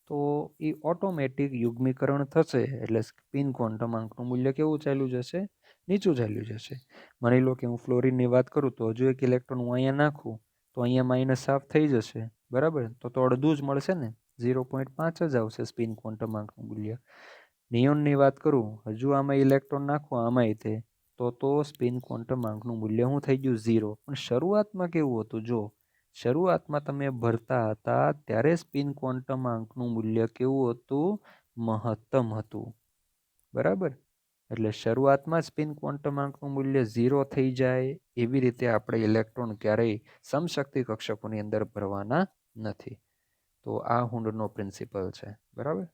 તો એ ઓટોમેટિક યુગ્મીકરણ થશે, એટલે સ્પિન ક્વોન્ટમાંકનું મૂલ્ય કેવું ચાલ્યું જશે? નીચું ચાલ્યું જશે. માની લો કે હું ફ્લોરિનની વાત કરું તો હજુ એક ઇલેક્ટ્રોન હું અહીંયા નાખું તો અહીંયા માઇનસ હાફ થઈ જશે. બરાબર, તો અડધું જ મળશે ને, 0.5 જ આવશે સ્પિન ક્વોન્ટમાંકનું મૂલ્ય. નિયોનની વાત કરું, હજુ આમાં ઇલેક્ટ્રોન નાખવું આમાંય તે, તો સ્પિન ક્વોન્ટમાંકનું મૂલ્ય શું થઈ ગયું? 0. પણ શરૂઆતમાં કેવું હતું? જો શરૂઆતમાં તમે ભરતા હતા ત્યારે સ્પિન ક્વોન્ટમાંકનું મૂલ્ય કેવું હતું? મહત્તમ હતું. બરાબર, એટલે શરૂઆતમાં સ્પિન ક્વોન્ટમાંકનું મૂલ્ય 0 થઈ જાય એવી રીતે આપણે ઇલેક્ટ્રોન ક્યારેય સમશક્તિ કક્ષકોની અંદર ભરવાના નથી. તો આ હુંડનો પ્રિન્સિપલ છે. બરાબર.